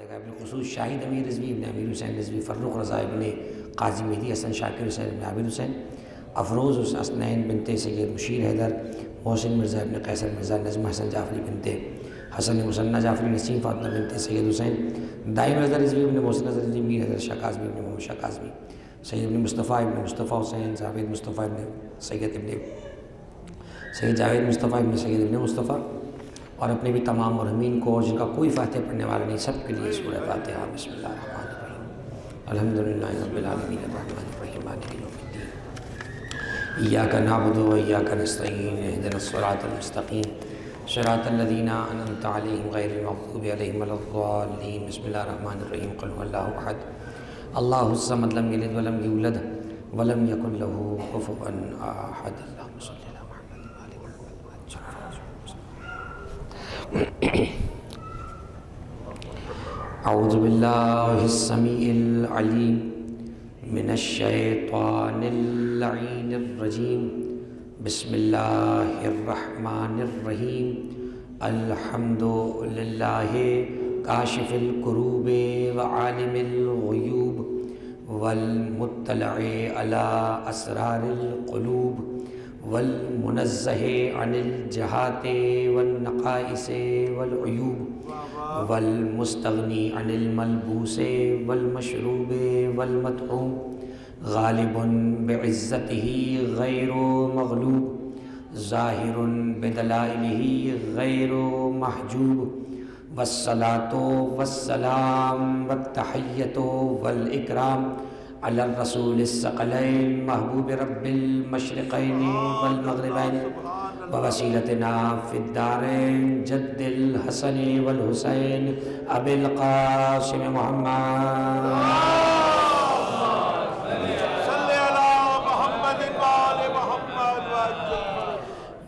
پڑے گا۔ بالخصوص شاہد امیر رضوی ابن امیر حسین رضوی، فرخ رضا ابن قاضی مہدی حسن شاکر حسین ابن عابد حسین، افروز حسنین بنت سید مشیر حیدر، محسن مرزا ابن قیصر مرزا، نجم حسن جعفری بنت حسن مسنہ جعفری نسیم فاطمہ بنت سید حسین، دائم رضا رضوی ابن محسن رضا رضوی، میر حیدر شاہ کاظمی ابن محمد شاہ کاظمی، سید ابن مصطفیٰ ابن مصطفیٰ حسین، جاوید مصطفیٰ ابن سید جاوید مصطفیٰ ابن سید ابن مصطفیٰ، اور اپنے بھی تمام مرحومین کو، اور جن کا کوئی فاتحہ پڑھنے والا نہیں، سب کے لیے سورہ فاتحہ۔ بسم اللہ الرحمن الرحیم، الحمدللہ رب العالمین الرحمن الرحیم مالک یوم الدین، ایاک نعبد و ایاک نستعین، اہدنا الصراط المستقیم، صراط الذین انعمت علیہم غیر المغضوب علیہم ولا الضالین۔ بسم اللہ الرحمن الرحیم، قل هو اللہ احد اللہ الصمد لم یلد ولم یولد ولم یکن له کفوا احد۔ اللہم صلی علی محمد وآل محمد۔ اعوذ باللہ السمیع العلیم من الشیطان اللعین الرجیم، بسم اللہ الرحمن الرحیم، الحمد للہ کاشف الکروب وعالم الغیوب والمطلع علی اسرار القلوب والمنزہ عن الجہات والنقائص والعیوب والمستغنی عن الملبوس والمشروب والمطعوم، غالب بعزتہ غیر مغلوب، ظاہر بدلائلہ غیر محجوب، والصلاة والسلام والتحیۃ والاکرام علی الرسول الثقلین محبوب رب المشرقین والمغربین ووسیلتنا فی الدارین جد الحسن والحسین ابی القاسم محمد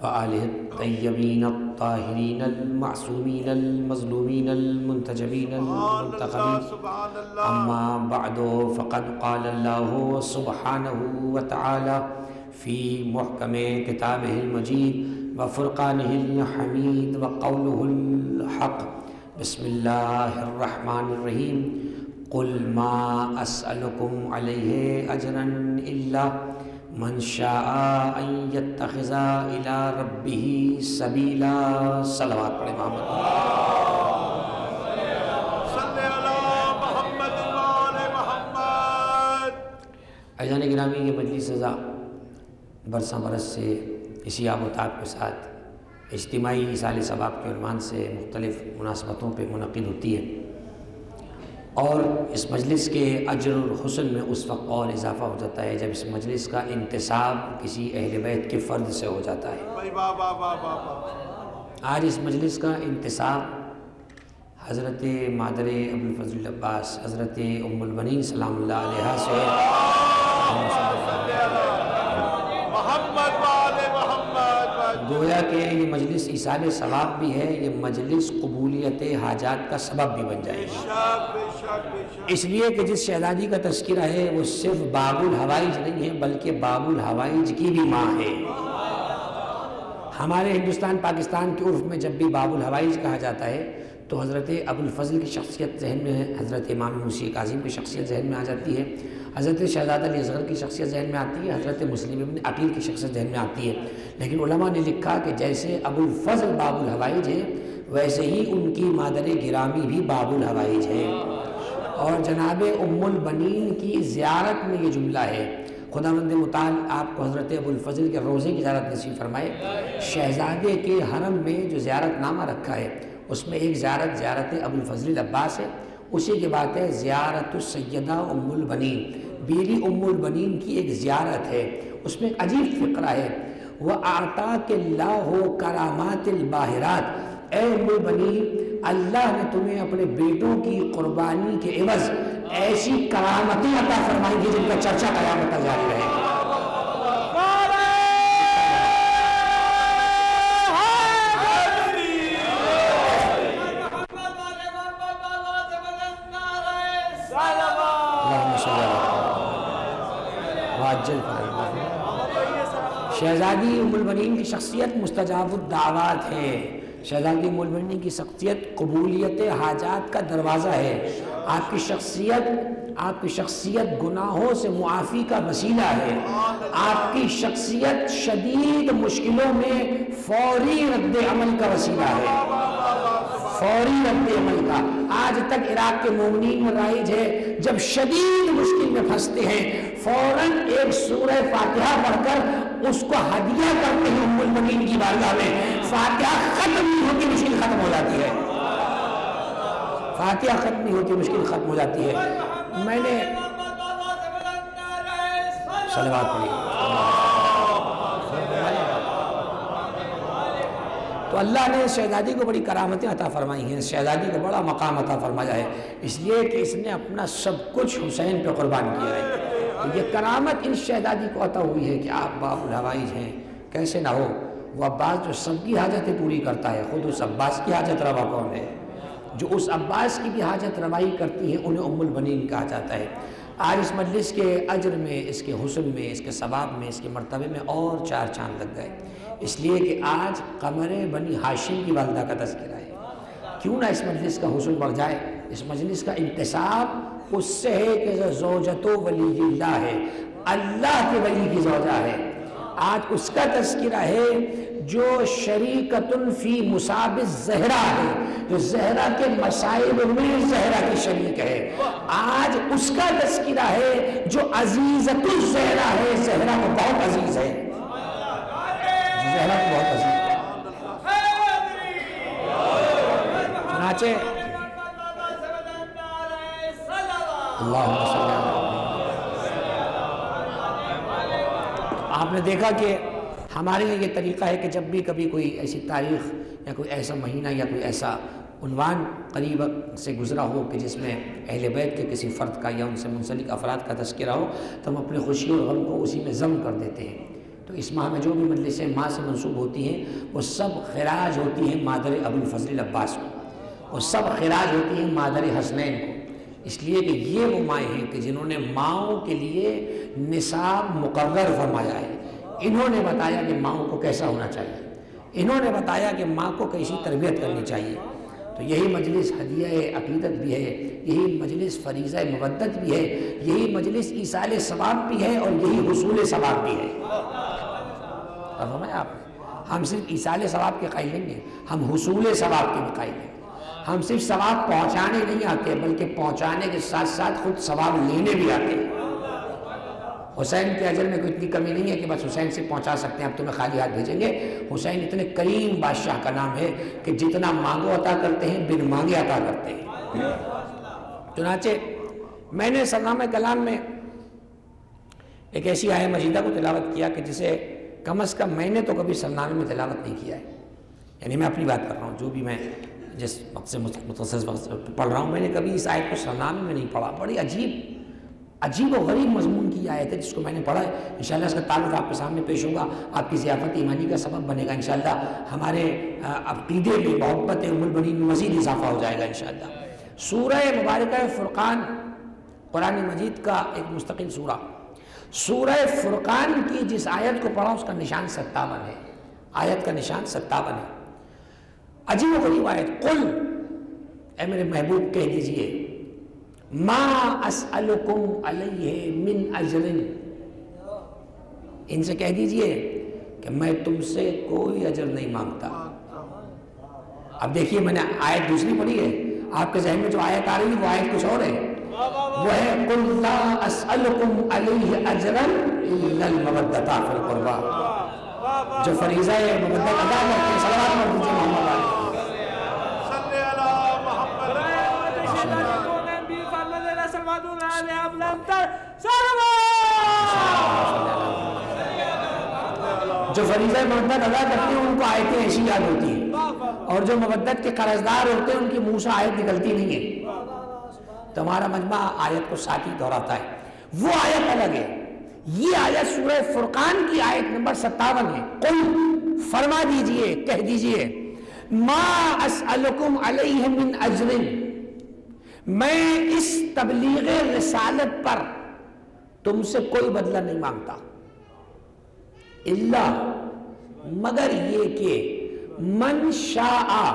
وآلہ الطیبین الطاہرین المعصومین المظلومین المنتجبین المنتخبین، اما بعد فقد قال اللہ سبحانہ وتعالی فی محکم کتابہ المجید وفرقانہ الحمید وقولہ الحق، بسم اللہ الرحمن الرحیم، قل ما اسألکم علیہ اجرا الا من شاء ان یتخذ الی ربہ سبیلا۔ صلوات پڑھیں محمد صلی اللہ محمد وآل محمد۔ عزیزان گرامی، یہ مجلس رضا برساں برس سے اسی آب و تاب کے ساتھ اجتماعی ایصال ثواب کے عنوان سے مختلف مناسبتوں پہ منعقد ہوتی ہے، اور اس مجلس کے اجر اور حسن میں اس وقت اور اضافہ ہو جاتا ہے جب اس مجلس کا انتساب کسی اہل بیت کے فرد سے ہو جاتا ہے۔ آج اس مجلس کا انتساب حضرت مادر ابوالفضل عباس حضرت ام البنین سلام اللہ علیہا سے گویا کہ یہ مجلس ایصال ثواب بھی ہے، یہ مجلس قبولیت حاجات کا سبب بھی بن جائے گا، اس لیے کہ جس شہزادی کا تذکرہ ہے وہ صرف باب الحوائج نہیں ہے بلکہ باب الحوائج کی بھی ماں ہے۔ ہمارے ہندوستان پاکستان کے عرف میں جب بھی باب الحوائج کہا جاتا ہے تو حضرت ابوالفضل کی شخصیت ذہن میں ہے، حضرت امام موسی کاظم کی شخصیت ذہن میں آ جاتی ہے، حضرت شہزادہ علی اصغر کی شخصیت ذہن میں آتی ہے، حضرت مسلم ابن عقیل کی شخصیت ذہن میں آتی ہے، لیکن علماء نے لکھا کہ جیسے ابوالفضل باب الحوائج ہے ویسے ہی ان کی مادر گرامی بھی باب الحوائج ہے، اور جناب ام البنین کی زیارت میں یہ جملہ ہے، خداوند متعال آپ کو حضرت ابوالفضل کے روضے کی زیارت نصیب فرمائے۔ شہزادے کے حرم میں جو زیارت نامہ رکھا ہے اس میں ایک زیارت ابوالفضل عباس ہے، اسی کے بعد ہے زیارت السیدہ ام البنین، بیوی ام البنین کی ایک زیارت ہے، اس میں ایک عجیب فقرہ ہے، وَأَعْطَاكِ اللَّهُ كَرَامَاتِ الْبَاهِرَاتِ، اے ام البنین اللہ نے تمہیں اپنے بیٹوں کی قربانی کے عوض ایسی کرامتیں عطا فرمائیں گی جن کا چرچا قیامت تک جاری رہے گا۔ شہزادی ام البنین کی شخصیت مستجاب الدعوات ہے، شہزادی ام المؤمنین کی شخصیت قبولیت حاجات کا دروازہ ہے. آپ کی شخصیت گناہوں سے معافی کا وسیلہ ہے. آپ کی شخصیت شدید مشکلوں میں فوری رد عمل کا وسیلہ ہے. فوری رد عمل کا. آج تک عراق کے مومنین میں رائج ہے جب شدید مشکل میں پھنستے ہیں فوراً ایک سورہ فاتحہ پڑھ کر اس کو ہدیہ کرتے ہیں ام المؤمنین کی بارگاہ میں. فاتحہ ختم نہیں ہوتی مشکل ختم ہو جاتی ہے. فاتحہ ختم نہیں ہوتی مشکل ختم ہو جاتی ہے. میں نے صلوات پڑھی تو اللہ نے شہزادی کو بڑی کرامتیں عطا فرمائی ہیں. شہزادی کو بڑا مقام عطا فرمایا ہے اس لیے کہ اس نے اپنا سب کچھ حسین پہ قربان کیا ہے. یہ کرامت ان شہزادی کو عطا ہوئی ہے کہ آپ باب الحوائج ہیں. کیسے نہ ہو. وہ عباس جو سب کی حاجتیں پوری کرتا ہے, خود اس عباس کی حاجت روا کون ہے؟ جو اس عباس کی بھی حاجت روائی کرتی ہے انہیں ام المؤمنین کہا جاتا ہے. آج اس مجلس کے اجر میں, اس کے حسن میں, اس کے ثواب میں, اس کے مرتبے میں اور 4 چاند لگ گئے. اس لیے کہ آج قمر بنی ہاشم کی والدہ کا تذکرہ ہے. کیوں نہ اس مجلس کا حسن بڑھ جائے. اس مجلس کا انتصاب اس سے ہے کہ زوجۃ ولی اللہ ہے, اللہ کے ولی کی زوجہ ہے. آج اس کا تذکرہ ہے جو شریکۃ فی مصاب الزہرا ہے, جو زہرا کے مصائب میں زہرا کی شریک ہے. آج اس کا تذکرہ ہے جو عزیزۃ الزہرا ہے, زہرا کو بہت عزیز ہے, زہرا کو بہت عزیز ہے. چنانچہ اللہم صلی اللہ علیہ. آپ نے دیکھا کہ ہمارے لیے یہ طریقہ ہے کہ جب بھی کبھی کوئی ایسی تاریخ یا کوئی ایسا مہینہ یا کوئی ایسا عنوان قریب سے گزرا ہو کہ جس میں اہل بیت کے کسی فرد کا یا ان سے منسلک افراد کا تذکرہ ہو تو ہم اپنے خوشی اور غم کو اسی میں ضم کر دیتے ہیں. تو اس ماہ میں جو بھی مجلسیں ماں سے منسوب ہوتی ہیں وہ سب خراج ہوتی ہیں مادر ابو الفضل عباس کو, وہ سب خراج ہوتی ہیں مادر حسنین کو. اس لیے کہ یہ وہ مائیں ہیں کہ جنہوں نے ماؤں کے لیے نصاب مقرر فرمایا ہے. انہوں نے بتایا کہ ماؤں کو کیسا ہونا چاہیے, انہوں نے بتایا کہ ماں کو کیسی تربیت کرنی چاہیے. تو یہی مجلس ہدیہ عقیدت بھی ہے, یہی مجلس فریضہ مودت بھی ہے, یہی مجلس ایصال ثواب بھی ہے اور یہی حصول ثواب بھی ہے. فرمایا آپ ہم صرف ایصال ثواب کے قائل نہیں ہیں, ہم حصول ثواب کے بھی قائل ہیں. ہم صرف ثواب پہنچانے نہیں آتے بلکہ پہنچانے کے ساتھ ساتھ خود ثواب لینے بھی آتے ہیں. حسین کے اجر میں کوئی اتنی کمی نہیں ہے کہ بس حسین سے پہنچا سکتے ہیں اب تمہیں خالی ہاتھ بھیجیں گے. حسین اتنے کریم بادشاہ کا نام ہے کہ جتنا مانگو عطا کرتے ہیں, بن مانگے عطا کرتے ہیں. چنانچہ میں نے سرنامہ کلام میں ایک ایسی آیہ مجیدہ کو تلاوت کیا کہ جسے کم از کم میں نے تو کبھی سرنامے میں تلاوت نہیں کیا ہے. یعنی میں اپنی بات کر رہا ہوں, جو بھی میں جس وقت سے مختصر وقت پڑھ رہا ہوں میں نے کبھی اس آیت کو سرنامے میں نہیں پڑھا. بڑی عجیب و غریب مضمون کی آیت ہے جس کو میں نے پڑھا ہے. انشاءاللہ اس کا تعلق آپ کے سامنے پیش ہوگا, آپ کی ضیافت ایمانی کا سبب بنے گا. انشاءاللہ ہمارے عقیدے میں محبت ام المؤمنین میں مزید اضافہ ہو جائے گا انشاءاللہ. سورہ مبارکہ فرقان قرآن مجید کا ایک مستقل سورہ. سورہ فرقان کی جس آیت کو پڑھا اس کا نشان 57 ہے. آیت کا نشان 57 ہے. عجیب و غریب آیت. قل, اے میرے محبوب کہہ دیجئے, ما اسألکم علیہ من اجر, ان سے کہہ دیجئے کہ میں تم سے کوئی اجر نہیں مانگتا. اب دیکھیے میں نے آیت دوسری پڑھی ہے, آپ کے ذہن میں جو آیت آ رہی ہے وہ آیت کچھ اور ہے. وہ ہے قل لا اسألکم علیہ اجرا الا المودۃ فی القربى. جو فریضہ مودت ادا کرتے ہیں صلوات پڑھ دیجیے محمد علیہ. جو فریضہ مودت ادا کرتے ہیں ان کو آیتیں ایسی یاد ہوتی ہیں, اور جو مودت کے قرضدار ہوتے ہیں ان کی منہ سے آیت نکلتی نہیں ہے. تمہارا مجمع آیت کو ساتھ ہی دہراتا ہے. وہ آیت الگ ہے. یہ آیت سورہ فرقان کی آیت نمبر 57 ہے. قل, فرما دیجئے, کہہ دیجئے, ما اسألکم علیہ من اجر, میں اس تبلیغ رسالت پر تم سے کوئی بدلہ نہیں مانگتا, الا, مگر یہ کہ من شاء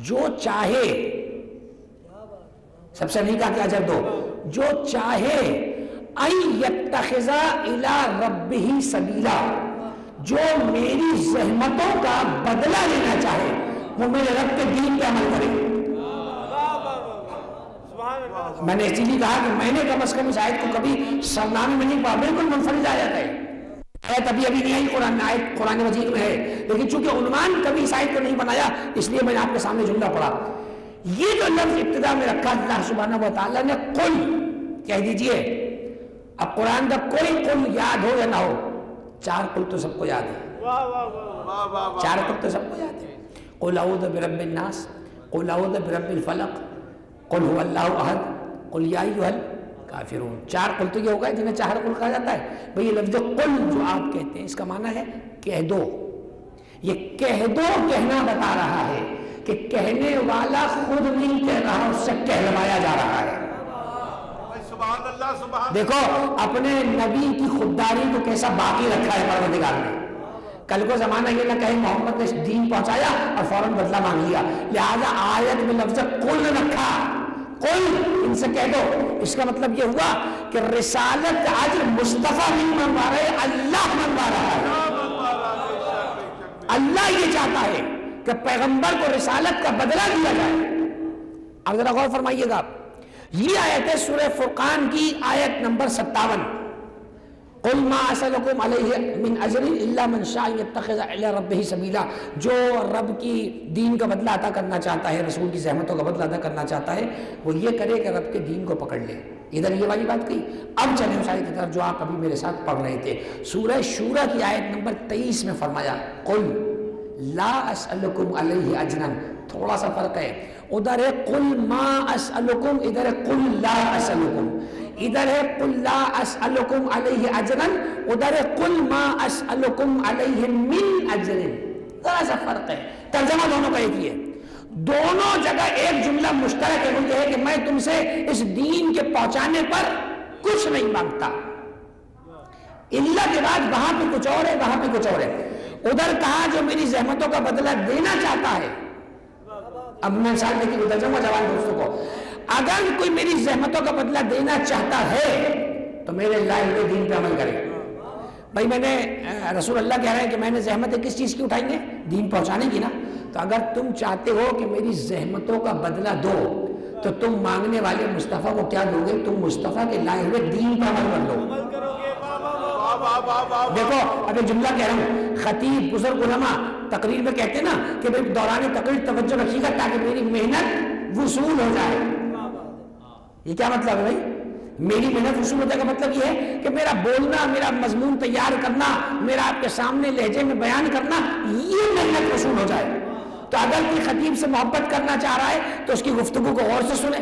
جو چاہے، سب سے نہیں کہا کہ اجر دو، جو چاہے، ان یتخذ الی ربہ سبیلا، جو میری زحمتوں کا بدلہ لینا چاہے وہ میرے رب کے دین پہ عمل کرے۔ میں نے اس لیے کہا کہ میں نے کم از کم اس آیت کو کبھی سرنامے میں نہیں پڑھا، بالکل منفرد آیت ہے، آیت ابھی نہیں آئی قرآن میں، آیت قرآن مجید میں ہے، لیکن چونکہ عنوان کبھی اس آیت کو نہیں بنایا اس لیے میں نے آپ کے سامنے جملہ پڑھا۔ یہ جو لفظ ابتدا میں رکھا اللہ سبحانہ و تعالیٰ نے قل، کہہ دیجئے، اب قرآن کا کوئی قل یاد ہو یا نہ ہو، چار قل تو سب کو یاد ہے، چار قل تو سب کو یاد ہے، قل اعوذ برب الناس، قل اعوذ برب الفلق، قل هو اللہ احد، قل یا ایھا الکافرون، چار قل تو یہ ہوگا جنہیں چار قل کہا جاتا ہے۔ بھئی یہ لفظ قل جو آپ کہتے ہیں اس کا معنی ہے کہہ دو، یہ کہہ دو کہنا بتا رہا ہے کہ کہنے والا خود نہیں کہہ رہا، اس سے کہلوایا جا رہا ہے۔ دیکھو اپنے نبی کی خودداری کو کیسا باقی رکھا ہے پروردگار نے، کل کو زمانہ یہ نہ کہے محمد نے دین پہنچایا اور فوراً بدلہ مانگ لیا، لہذا آیت میں لفظ قل رکھا، قل ان سے کہہ دو۔ اس کا مطلب یہ ہوا کہ رسالت کا اجر مصطفیٰ نہیں منوا رہے، اللہ منوا رہا ہے۔ اللہ یہ چاہتا ہے کہ پیغمبر کو رسالت کا بدلہ دیا جائے۔ اب ذرا غور فرمائیے گا، یہ آیت ہے سورہ فرقان کی آیت نمبر 57، قل ما اسألکم علیہ من اجر الا من شاء یتخذ الی ربہ سبیلا، جو رب کی دین کا بدلہ عطا کرنا چاہتا ہے، رسول کی زحمتوں کا بدلہ عطا کرنا چاہتا ہے، وہ یہ کرے کہ رب کے دین کو پکڑ لے۔ ادھر یہ والی بات کہی۔ اب چلیں اس آیت کی طرف جو آپ ابھی میرے ساتھ پڑھ رہے تھے، سورہ شورى کی آیت نمبر 23 میں فرمایا قل لا اسألکم علیہ اجرا، تھوڑا سا فرق ہے، ادھر ہے قل ما اسألکم، ادھر ہے قل لا اسألکم، ادھر ہے قل لا اسألکم علیہ اجرا، ادھر ہے قل ما اسألکم علیہ من اجر، ذرا سا فرق ہے، ترجمہ دونوں کا ایک ہی ہے، دونوں جگہ ایک جملہ مشترک ہے، وہ یہ ہے کہ میں تم سے اس دین کے پہنچانے پر کچھ نہیں مانگتا، اللہ کے بعد وہاں پہ کچھ اور ہے، وہاں پہ کچھ اور ہے۔ ادھر کہا جو میری زحمتوں کا بدلہ دینا چاہتا ہے، اب میں مثال دے کے ترجمہ جوان دوستوں کو، اگر کوئی میری زحمتوں کا بدلہ دینا چاہتا ہے تو میرے لائے ہوئے دین پہ عمل کرے۔ بھائی میں نے رسول اللہ کہہ رہے ہیں کہ میں نے زحمتیں کس چیز کی اٹھائیں گے؟ دین پہنچانے کی نا، تو اگر تم چاہتے ہو کہ میری زحمتوں کا بدلہ دو تو تم مانگنے والے مصطفیٰ کو کیا دو گے؟ تم مصطفیٰ کے لائے ہوئے دین پہ عمل کر لو۔ دیکھو اب ایک جملہ کہہ رہا ہوں، خطیب بزرگ علماء تقریر میں کہتے ہیں نا کہ بھئی دوران تقریر توجہ رکھیے گا تاکہ میری محنت وصول ہو جائے۔ یہ کیا مطلب ہے بھائی؟ میری محنت وصول ہونے کا مطلب یہ ہے کہ میرا بولنا، میرا مضمون تیار کرنا، میرا آپ کے سامنے لہجے میں بیان کرنا، یہ محنت وصول ہو جائے۔ تو اگر کوئی خطیب سے محبت کرنا چاہ رہا ہے تو اس کی گفتگو کو غور سے سنے،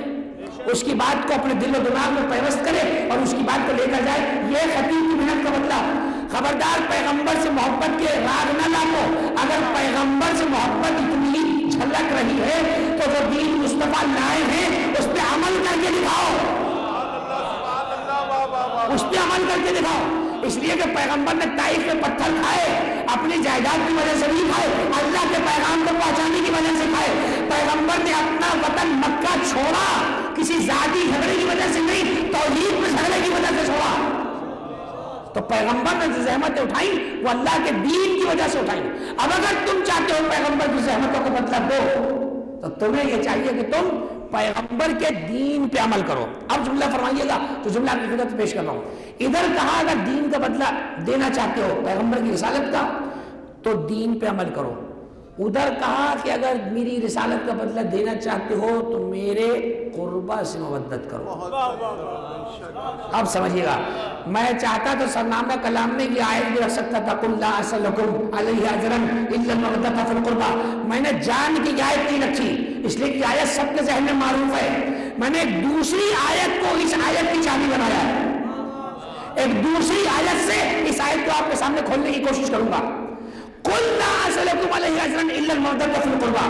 اس کی بات کو اپنے دل و دماغ میں پیوست کرے اور اس کی بات کو لے کر جائے، یہ خطیب کی محنت کا مطلب۔ خبردار پیغمبر سے محبت کے راگ نہ لاؤ، اگر پیغمبر سے محبت اتنی جھلک رہی ہے تو جو دین مصطفیٰ لائے ہیں اس پہ عمل کر کے دکھاؤ، اس پہ عمل کر کے دکھاؤ۔ اس لیے کہ پیغمبر نے طائف میں پتھر کھائے، اپنی جائیداد کی وجہ سے نہیں کھائے، اللہ کے پیغام کو پہنچانے کی وجہ سے کھائے۔ پیغمبر نے اپنا وطن مکہ چھوڑا کسی ذاتی جھگڑے کی وجہ سے نہیں، توحید میں جھگڑے کی وجہ سے چھوڑا۔ تو پیغمبر نے جو زحمتیں اٹھائیں وہ اللہ کے دین کی وجہ سے اٹھائیں۔ اب اگر تم چاہتے ہو پیغمبر کی زحمتوں کو بدلہ دو تو تمہیں یہ چاہیے کہ تم پیغمبر کے دین پہ عمل کرو۔ اب جملہ فرمائیے گا جو جملہ آپ کی خدمت پیش کر رہا ہوں، ادھر کہا اگر دین کا بدلہ دینا چاہتے ہو پیغمبر کی رسالت کا تو دین پہ عمل کرو، ادھر کہا کہ اگر میری رسالت کا بدلہ دینا چاہتے ہو تو میرے قربہ سے مودت کرو۔ اب سمجھیے گا، میں چاہتا تو سرنامہ کلام میں یہ آیت بھی رکھ سکتا تھا قل لا اسألکم علیہ اجرا الا المودۃ فی القربى، میں نے جان کی آیت نہیں رکھی اس لیے کہ آیت سب کے ذہن میں معروف ہے، میں نے ایک دوسری آیت کو اس آیت کی چابی بنایا ہے، ایک دوسری آیت سے اس آیت کو آپ کے سامنے کھولنے کی کوشش کروں گا۔ قل لا اسألکم علیہ اجرا الا المودۃ فی القربى،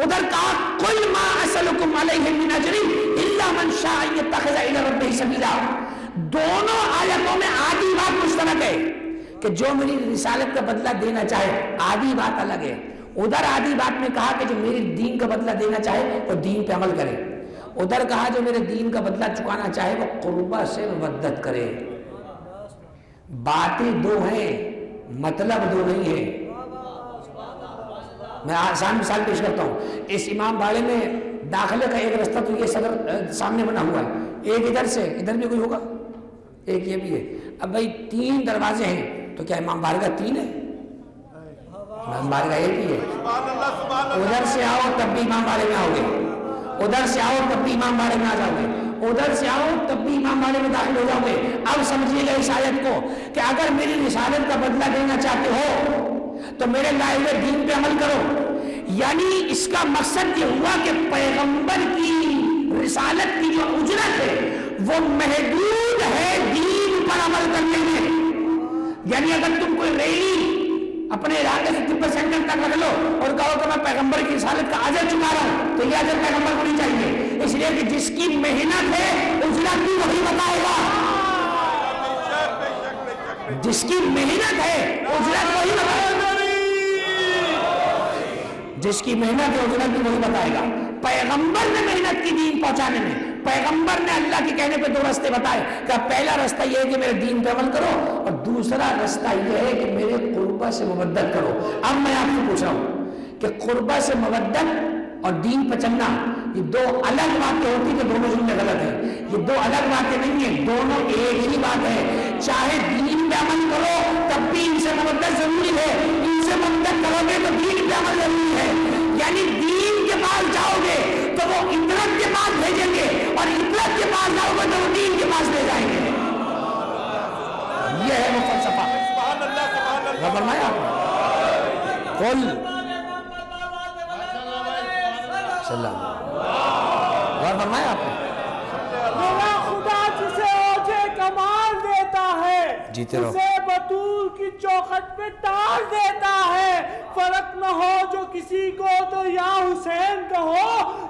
ادھر کہا قل ما اسألکم علیہ من اجر الا من شاء یتخذ الی ربہ سبیلا۔ دونوں آیتوں میں آدھی بات مشترک ہے کہ جو میری رسالت کا بدلہ دینا چاہے، آدھی بات الگ ہے، ادھر آدھی بات میں کہا کہ جو میری دین کا بدلہ دینا چاہے وہ دین پہ عمل کرے، ادھر کہا جو میرے دین کا بدلہ چکانا چاہے وہ قربہ سے مودت کرے۔ باتیں دو ہیں، مطلب دو نہیں ہے۔ میں آسان مثال پیش کرتا ہوں، اس امام باڑے میں داخلے کا ایک رستہ تو یہ صدر سامنے بنا ہوا ہے، ایک ادھر سے، ادھر بھی کوئی ہوگا، ایک یہ بھی ہے۔ اب بھائی 3 دروازے ہیں تو کیا امام بارگاہ 3 ہے؟ امام بارگاہ ایک ہی ہے۔ ادھر سے آؤ تب بھی امام بارے میں آؤ گے، ادھر سے آؤ تب بھی امام بارے میں آ جاؤ گے، ادھر سے آؤ تب بھی امام بارے میں داخل ہو جاؤ گے۔ اب سمجھیے گا اس آیت کو کہ اگر میری رسالت کا بدلہ دینا چاہتے ہو تو میرے لائے ہوئے دین پہ عمل کرو، یعنی اس کا مقصد یہ ہوا کہ پیغمبر کی رسالت کی جو اجرت ہے وہ محدود ہے دین پر عمل کرنے میں۔ یعنی اگر تم کوئی ریلی اپنے علاقے سے تبت سینٹر تک رکھ لو اور کہو کہ میں پیغمبر کی رسالت کا اجر چکا رہا ہوں تو یہ اجر پیغمبر کو نہیں چاہیے، اس لیے کہ جس کی محنت ہے اجرت بھی وہی بتائے گا، جس کی محنت ہے اجرت وہی بتائے گا، جس کی محنت ہے اجرت بھی وہی بتائے گا۔ پیغمبر نے محنت کی دین پہنچانے میں، پیغمبر نے اللہ کے کہنے پہ 2 راستے بتائے کہ پہلا راستہ یہ ہے کہ میرے دین پہ عمل کرو اور دوسرا راستہ یہ ہے کہ میرے قربہ سے مودت کرو۔ اب میں آپ سے پوچھ رہا ہوں کہ قربہ سے مودت اور دین پہ چلنا یہ 2 الگ باتیں ہوتی کہ دونوں جملے غلط ہیں، یہ 2 الگ باتیں نہیں ہیں، دونوں ایک ہی بات ہے۔ چاہے دین پہ عمل کرو تب بھی ان سے مودت ضروری ہے، ان سے مودت کرو گے تو دین پہ عمل ضروری ہے۔ یعنی دین کے پاس جاؤ گے تو وہ عبرت کے پاس بھیجیں گے اور عبرت کے پاس جاؤ گے تو وہ دین کے پاس لے جائیں گے۔ یہ ہے وہ فلسفہ۔ فرمایا آپ نے قل سلام اور فرمایا آپ نے خدا جسے اوجھے کمال دیتا ہے اسے بطول کی چوکھٹ پہ ٹال دیتا ہے۔ فرق نہ ہو جو کسی کو تو یا حسین کہو،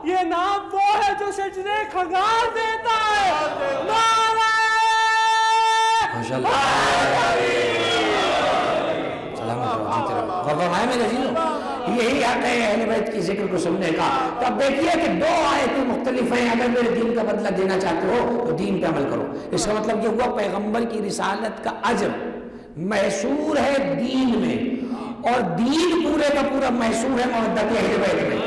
یہ نام وہ ہے جو سجدے کھنگال دیتا ہے۔ نعرہ یہی حق ہے اہل بیت کی ذکر کو سننے کا۔ تو اب دیکھیے کہ 2 آیتیں مختلف ہیں، اگر میرے دین کا بدلہ دینا چاہتے ہو تو دین پہ عمل کرو۔ اس کا مطلب یہ ہوا پیغمبر کی رسالت کا اجر محصور ہے دین میں، اور دین پورے کا پورا محصور ہے مودت اہل بیت میں۔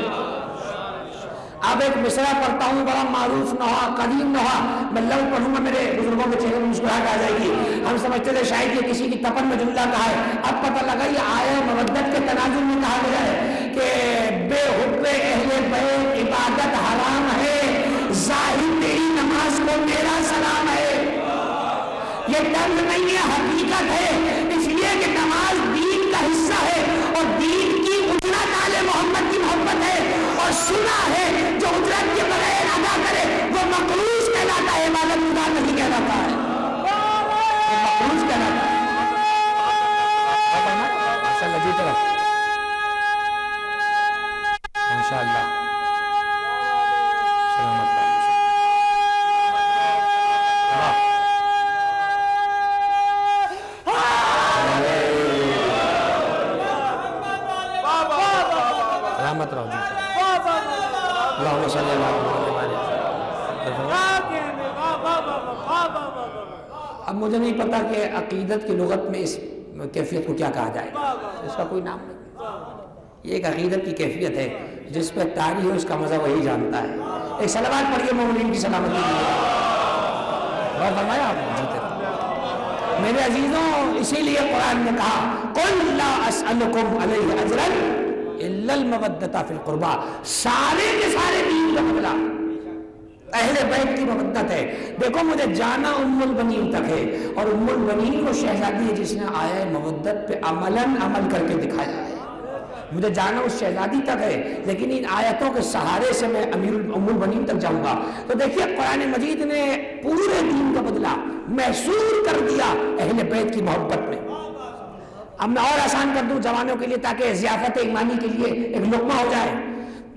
اب ایک مصرع پڑھتا ہوں بڑا معروف نوحہ قدیم نوحہ، میں لفظ پڑھوں گا میرے بزرگوں کے چہرے میں مسکراہٹ آ جائے گی۔ ہم سمجھتے تھے شاید یہ کسی کی تپن میں جملہ کہا ہے، اب پتہ لگا یہ آیا مودت کے تناظر میں کہا گیا ہے کہ بے حب اہل بیت عبادت حرام ہے، ظاہر تیری نماز کو میرا سلام ہے۔ یہ طرز نہیں ہے، حقیقت ہے، اس لیے کہ نماز دین کا حصہ ہے اور دین کی اجرت آل محمد کی محبت ہے، اور سنا ہے جو اجرت کے بغیر ادا کرے وہ مقروض کہلاتا ہے، عبادت خدا نہیں کہلاتا ہے، مقروض کہلاتا ہے۔ ماشاءاللہ رحمت رہو جی۔ اللہم صلی اللہ علیہ وسلم۔ اب مجھے نہیں پتا کہ عقیدت کی لغت میں اس کیفیت کو کیا کہا جائے، اس کا کوئی نام نہیں، یہ ایک عقیدت کی کیفیت ہے جس پہ طاری ہو اس کا مزہ وہی جانتا ہے۔ ایک صلوات پڑھیے مومنین کی سلامتی کے لیے، اور فرمایا آپ نے جیتے رہو۔ میرے عزیزوں اسی لیے قرآن نے کہا قُلْ لَا أَسْأَلُكُمْ عَلَيْهِ أَجْرًا إِلَّا الْمَوَدَّةَ فِي الْقُرْبَى، سارے کے سارے دین کا بدلہ اہل بیت کی مودت ہے۔ دیکھو مجھے جانا ام البنین تک ہے، اور ام البنین وہ شہزادی ہے جس نے آیا مودت پہ عملاً عمل کر کے دکھایا ہے۔ مجھے جانا اس شہزادی تک ہے، لیکن ان آیتوں کے سہارے سے میں ام البنین تک جاؤں گا۔ تو دیکھیے قرآن مجید نے پورے دین کا بدلہ محصور کر دیا اہل بیت کی محبت میں۔ اب میں اور آسان کر دوں جوانوں کے لیے تاکہ ضیافت ایمانی کے لیے ایک لقمہ ہو جائے۔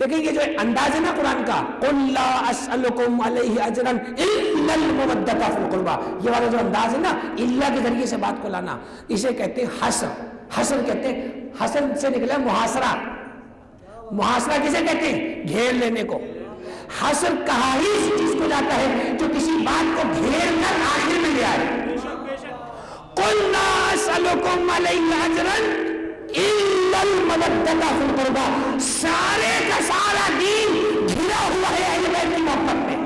دیکھیں یہ جو انداز ہے نا قرآن کا، قُلْ لَا أَسْأَلُكُمْ عَلَيْهِ أَجْرًا إِلَّا الْمَوَدَّةَ فِي الْقُرْبَى، یہ والا جو انداز ہے نا اللہ کے ذریعے سے بات کو لانا، اسے کہتے ہیں حسر۔ حسر کہتے ہیں، حسر سے نکلا محاصرہ، محاصرہ کسے کہتے ہیں؟ گھیر لینے کو. حصر کہا ہی اس چیز کو جاتا ہے جو کسی بات کو گھیر کر آخر میں لے آئے. قُلْ لَا أَسْأَلُكُمْ عَلَيْهِ أَجْرًا إِلَّا الْمَوَدَّةَ فِي الْقُرْبَى. سارے کا سارا دین گھرا ہوا ہے اہل بیت کی محبت میں.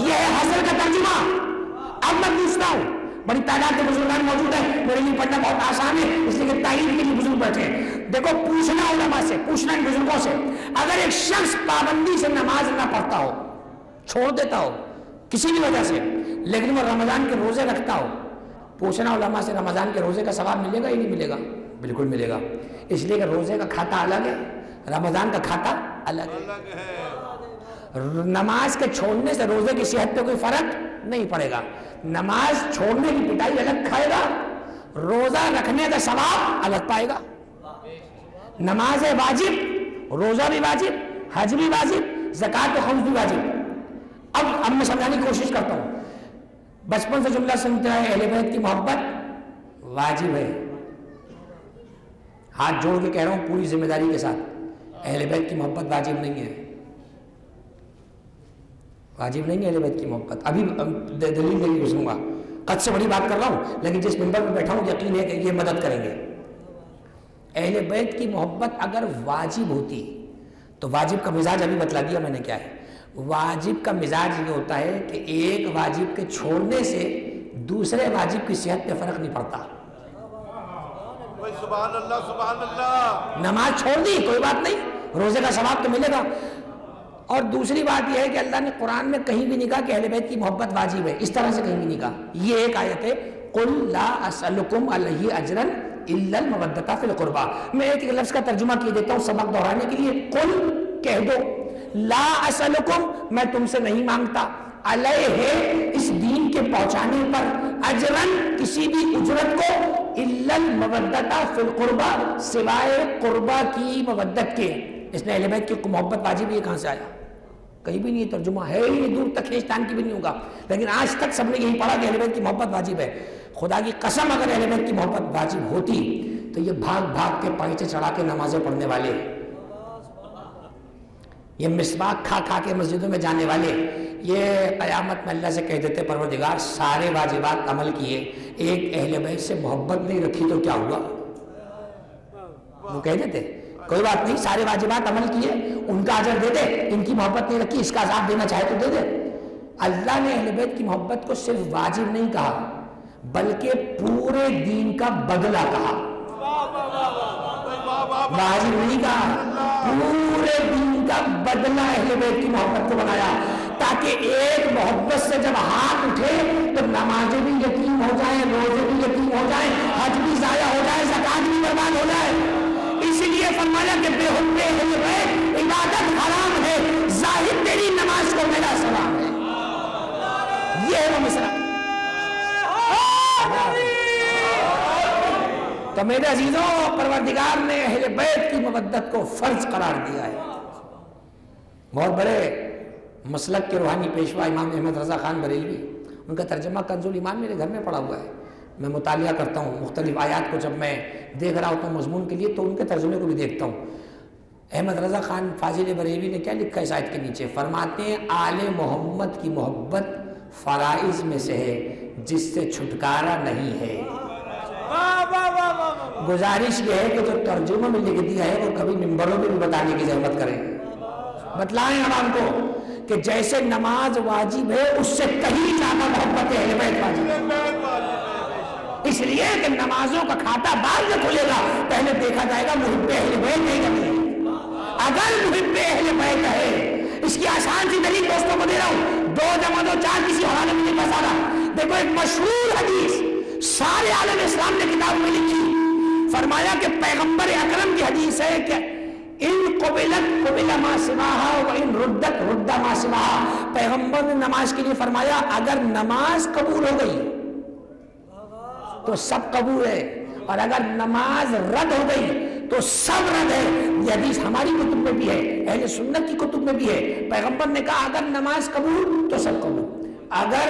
یہ ہے حصر کا ترجمہ. اب میں پوچھتا ہوں، بڑی تعداد کے بزرگان موجود ہیں، میرے لیے پڑھنا بہت آسان ہے اس لیے کہ تائید کے لیے بزرگ بیٹھے ہیں. دیکھو پوچھنا علماء سے، پوچھنا ان بزرگوں سے. اگر ایک شخص پابندی سے نماز نہ پڑھتا ہو، چھوڑ دیتا ہو کسی بھی وجہ سے، لیکن وہ رمضان کے روزے رکھتا ہو، پوچھنا علماء سے رمضان کے روزے کا ثواب ملے گا یا نہیں ملے گا؟ بالکل ملے گا. اس لیے کہ روزے کا کھاتا الگ ہے، رمضان کا کھاتا الگ ہے. نماز کے چھوڑنے سے روزے کی صحت پہ کوئی فرق نہیں پڑے گا. نماز چھوڑنے کی پٹائی الگ کھائے گا، روزہ رکھنے کا ثواب الگ پائے گا. نماز ہے واجب، روزہ بھی واجب، حج بھی واجب، زکوٰۃ و خمس بھی واجب. اب میں سمجھانے کی کوشش کرتا ہوں. بچپن سے جملہ سنتے ہیں اہل بیت کی محبت واجب ہے. ہاتھ جوڑ کے کہہ رہا ہوں پوری ذمہ داری کے ساتھ، اہل بیت کی محبت واجب نہیں ہے. واجب نہیں ہے اہل بیت کی محبت. ابھی دلیل دے کے گزروں گا. قد سے بڑی بات کر رہا ہوں لیکن جس منبر پہ بیٹھا ہوں یقین ہے کہ یہ مدد کریں گے. اہل بیت کی محبت اگر واجب ہوتی تو واجب کا مزاج ابھی بتلا دیا میں نے کیا ہے. واجب کا مزاج یہ ہوتا ہے کہ ایک واجب کے چھوڑنے سے دوسرے واجب کی صحت پہ فرق نہیں پڑتا. سبحان اللہ سبحان اللہ. نماز چھوڑ دی کوئی بات نہیں، روزے کا ثواب تو ملے گا. اور دوسری بات یہ ہے کہ اللہ نے قرآن میں کہیں بھی نہیں کہا کہ اہل بیت کی محبت واجب ہے، اس طرح سے کہیں بھی نہیں کہا. یہ ایک آیت ہے قُلْ لَا أَسْأَلُكُمْ عَلَيْهِ أَجْرًا إِلَّا الْمَوَدَّةَ فِي الْقُرْبَى. میں ایک لفظ کا ترجمہ کیے دیتا ہوں سبق دہرانے کے لیے. قُلْ کہہ دو، لا اسألکم میں تم سے نہیں مانگتا، علیہ اس دین کے پہنچانے پر، اجرن کسی بھی اجرت کو، الا المودۃ فی القربى سوائے قربہ کی مودت کے. اس میں اہل بیت کی محبت واجب ہے، کہاں سے آیا؟ کہیں بھی نہیں. ترجمہ ہے ہی نہیں، دور تک کھینچتان کی بھی نہیں ہوگا. لیکن آج تک سب نے یہی پڑھا کہ اہل بیت کی محبت واجب ہے. خدا کی قسم اگر اہل بیت کی محبت واجب ہوتی تو یہ بھاگ بھاگ کے پائچے چڑھا کے نمازیں پڑھنے والے، یہ مسواک کھا کھا کے مسجدوں میں جانے والے، یہ قیامت میں اللہ سے کہہ دیتے پروردگار سارے واجبات عمل کیے، ایک اہل بیت سے محبت نہیں رکھی تو کیا ہوا؟ وہ کہہ دیتے کوئی بات نہیں، سارے واجبات عمل کیے ان کا اجر دے دے، ان کی محبت نہیں رکھی اس کا عذاب دینا چاہے تو دے دے. اللہ نے اہل بیت کی محبت کو صرف واجب نہیں کہا بلکہ پورے دین کا بدلہ کہا. واجب نہیں کہا، پورے دین کا بدلہ اہل بیت کی محبت کو بنایا تاکہ ایک محبت سے جب ہاتھ اٹھے تو نمازیں بھی یقین ہو جائیں، روزے بھی یقین ہو جائیں، حج بھی ضائع ہو جائے، زکوٰۃ بھی برباد ہو جائے. اسی لیے فرمایا کہ بے حب اہل بیت عبادت حرام ہے، ظاہر تیری نماز کو میرا سلام ہے. یہ ہے وہ مسئلہ. تو میرے عزیزوں پروردگار نے اہل بیت کی مودت کو فرض قرار دیا ہے. بہت بڑے مسلک کے روحانی پیشوا امام احمد رضا خان بریلوی، ان کا ترجمہ کنز الایمان میرے گھر میں پڑا ہوا ہے. میں مطالعہ کرتا ہوں مختلف آیات کو، جب میں دیکھ رہا ہوتا ہوں مضمون کے لیے تو ان کے ترجمے کو بھی دیکھتا ہوں. احمد رضا خان فاضل بریلوی نے کیا لکھا اس آیت کے نیچے؟ فرماتے ہیں آل محمد کی محبت فرائض میں سے ہے جس سے چھٹکارا نہیں ہے. گزارش یہ ہے کہ جو ترجمہ میں لکھ دیا ہے وہ کبھی ممبروں میں بھی بتانے کی زحمت کریں، بتلائیں عوام کو کہ جیسے نماز واجب ہے اس سے کہیں زیادہ محبت اہل بیت واجب ہے. اس لیے کہ نمازوں کا کھاتا بعد میں کھلے گا، پہلے دیکھا جائے گا محب اہل بیت نہیں کرتے. اگر محب اہل بیت ہے، اس کی آسان سی دلیل دوستوں کو دے رہا ہوں، 2 + 2 4 کسی حوالے میں نہیں پھنسا رہا. دیکھو ایک مشہور حدیث سارے عالم اسلام نے کتاب میں لکھی، فرمایا کہ پیغمبر اکرم کی حدیث ہے کہ ان قبلت قبل ما سواها و ان ردت رد ما سواها. پیغمبر نے نماز کے لیے فرمایا اگر نماز قبول ہو گئی تو سب قبول ہے، اور اگر نماز رد ہو گئی تو سب رد ہے. یہ حدیث ہماری کتب میں بھی ہے، اہل سنت کی کتب میں بھی ہے. پیغمبر نے کہا اگر نماز قبول تو سب قبول، اگر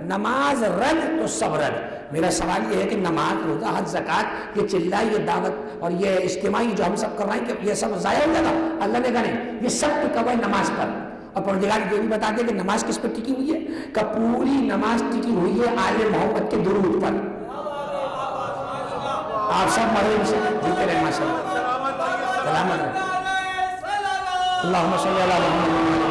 نماز رد تو سب رد۔ میرا سوال یہ ہے کہ نماز، روزہ، حج، زکوٰۃ، یہ چلائی، یہ دعوت اور یہ اجتماعی جو ہم سب کر رہے ہیں کہ یہ سب ضائع ہو جائے گا؟ اللہ نے کہا نہیں، یہ سب ٹکا ہوا ہے نماز پر۔ اور پروردگار یہ بھی بتا دے کہ نماز کس پر ٹکی ہوئی ہے، کہ پوری نماز ٹکی ہوئی ہے آل محمد کے درود پر۔ آپ سب مرے سے جیتے رہے ماشاء اللہ، سلامت رہے۔ اللہم صلی علی محمد۔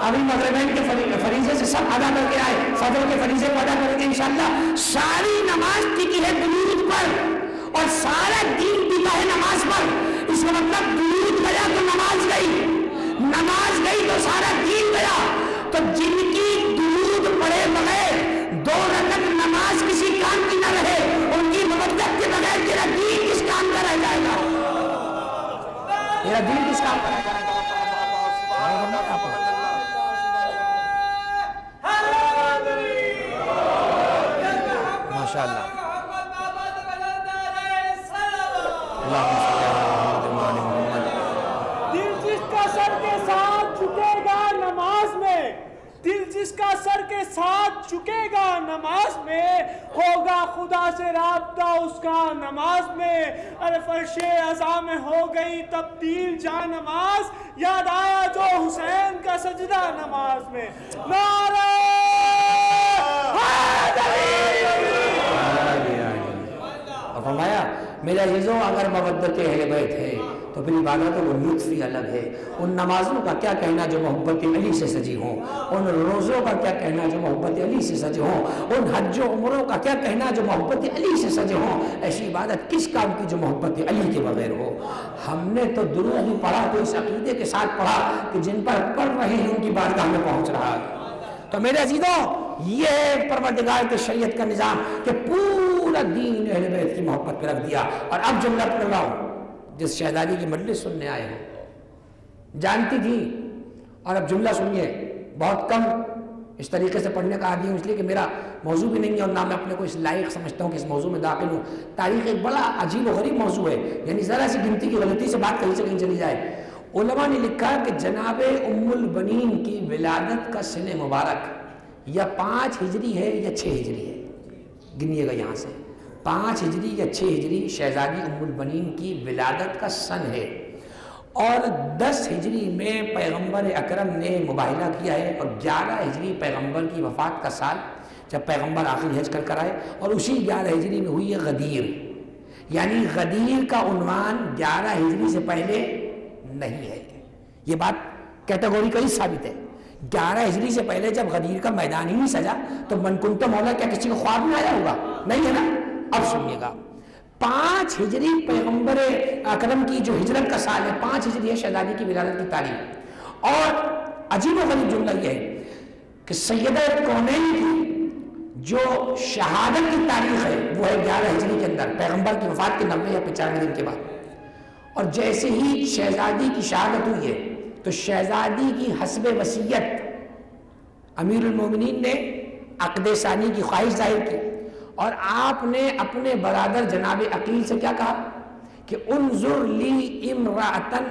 ابھی مغربین کے فریضے سے سب ادا کر کے آئے، فجر کے فریضے کو ادا کریں گے انشاءاللہ۔ ساری نماز ٹکی ہے درود پر اور سارا دین ٹکا ہے نماز پر۔ اس کا مطلب درود گیا تو نماز گئی، نماز گئی تو سارا دین گیا۔ تو جن کی درود پڑھے بغیر 2 رکعت نماز کسی کام کی نہ رہے، ان کی مبدت کے بغیر تیرا دین کس کام کا رہ جائے گا؟ تیرا دین کس کام کا رہ جائے گا؟ ماشاءاللہ۔ دل جس کا سر کے ساتھ جھکے گا نماز میں، دل جس کا سر کے ساتھ جھکے گا نماز میں، ہوگا خدا سے رابطہ اس کا نماز میں۔ ارے فرش عزا میں ہو گئی تبدیل جا نماز، یاد آیا جو حسین کا سجدہ نماز میں۔ نعرہ اور فرمایا میرے عزیزوں، اگر مودت اہل بیت ہے تو پھر عبادتوں وہ لطف ہی الگ ہے۔ ان نمازوں کا کیا کہنا جو محبت علی سے سجی ہوں، ان روزوں کا کیا کہنا جو محبت علی سے سجے ہوں، ان حج و عمروں کا کیا کہنا جو محبت علی سے سجے ہوں۔ ایسی عبادت کس کام کی جو محبت علی کے بغیر ہو؟ ہم نے تو درود ہی پڑھا تو اس عقیدے کے ساتھ پڑھا کہ جن پر پڑھ رہے ہیں ان کی بارگاہ میں پہنچ رہا ہے۔ تو میرے عزیزوں، یہ پروردگار کی شریعت کا نظام کہ پورا دین اہل بیت کی محبت پہ رکھ دیا۔ اور اب جملہ پڑھ رہا ہوں جس شہزادی کی مجلس سننے آئے ہیں، جانتی تھی، اور اب جملہ سنیے، بہت کم اس طریقے سے پڑھنے کا عادی ہوں، اس لیے کہ میرا موضوع بھی نہیں ہے اور نہ میں اپنے کو اس لائق سمجھتا ہوں کہ اس موضوع میں داخل ہوں۔ تاریخ ایک بڑا عجیب و غریب موضوع ہے، یعنی ذرا سی گنتی کی غلطی سے بات کہیں سے کہیں چلی جائے۔ علماء نے لکھا کہ جناب ام البنین کی ولادت کا سن مبارک یا 5 ہجری ہے یا 6 ہجری ہے، گنیے گا یہاں سے، 5 ہجری یا 6 ہجری شہزادی ام البنین کی ولادت کا سن ہے۔ اور 10 ہجری میں پیغمبر اکرم نے مباہلہ کیا ہے، اور 11 ہجری پیغمبر کی وفات کا سال جب پیغمبر آخری حج کر آئے، اور اسی 11 ہجری میں ہوئی ہے غدیر، یعنی غدیر کا عنوان 11 ہجری سے پہلے نہیں ہے۔ یہ بات کیٹیگوریکلی ثابت ہے۔ 11 ہجری سے پہلے جب غدیر کا میدان ہی نہیں سجا تو من کنت مولا کیا کسی کو خواب میں آیا ہوگا؟ نہیں ہے نا۔ اب سنیے گا، 5 ہجری پیغمبر اکرم کی جو ہجرت کا سال ہے، 5 ہجری ہے شہزادی کی ولادت کی تاریخ۔ اور عجیب و غریب جملہ یہ ہے کہ سیدہ کونین کی جو شہادت کی تاریخ ہے وہ ہے 11 ہجری کے اندر، پیغمبر کی وفات کے 90 یا 95 دن کے بعد۔ اور جیسے ہی شہزادی کی شہادت ہوئی ہے تو شہزادی کی حسب وصیت امیر المومنین نے عقد ثانی کی خواہش ظاہر کی، اور آپ نے اپنے برادر جناب عقیل سے کیا کہا کہ انظر لی امرأة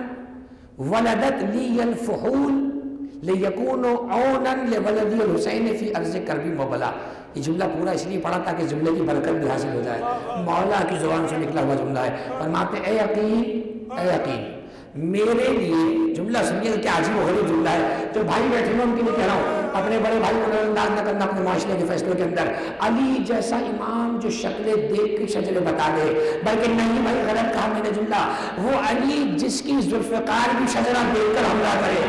ولدت لی الفحول لیکون عونا لولدی الحسین فی ارض کربی مبلا۔ یہ جملہ پورا اس لیے پڑھا تاکہ جملے کی برکت بھی حاصل ہو جائے، مولا کی زبان سے نکلا ہوا جملہ ہے۔ فرماتے اے عقیل، اے عقیل، میرے لیے، جملہ سنیے کہ کیا عجیب و غریب جملہ ہے، جو بھائی بیٹھے ہیں ان کے لیے کہہ رہا ہوں، اپنے بڑے بھائی کو نظر انداز نہ کرنا اپنے معاشرے کے فیصلوں کے اندر۔ علی جیسا امام جو شکلیں دیکھ کے شجرے بتا دے، بلکہ نہیں بھائی غلط کہا میں نے جملہ، وہ علی جس کی ذوالفقار بھی شجرہ دیکھ کر حملہ کرے،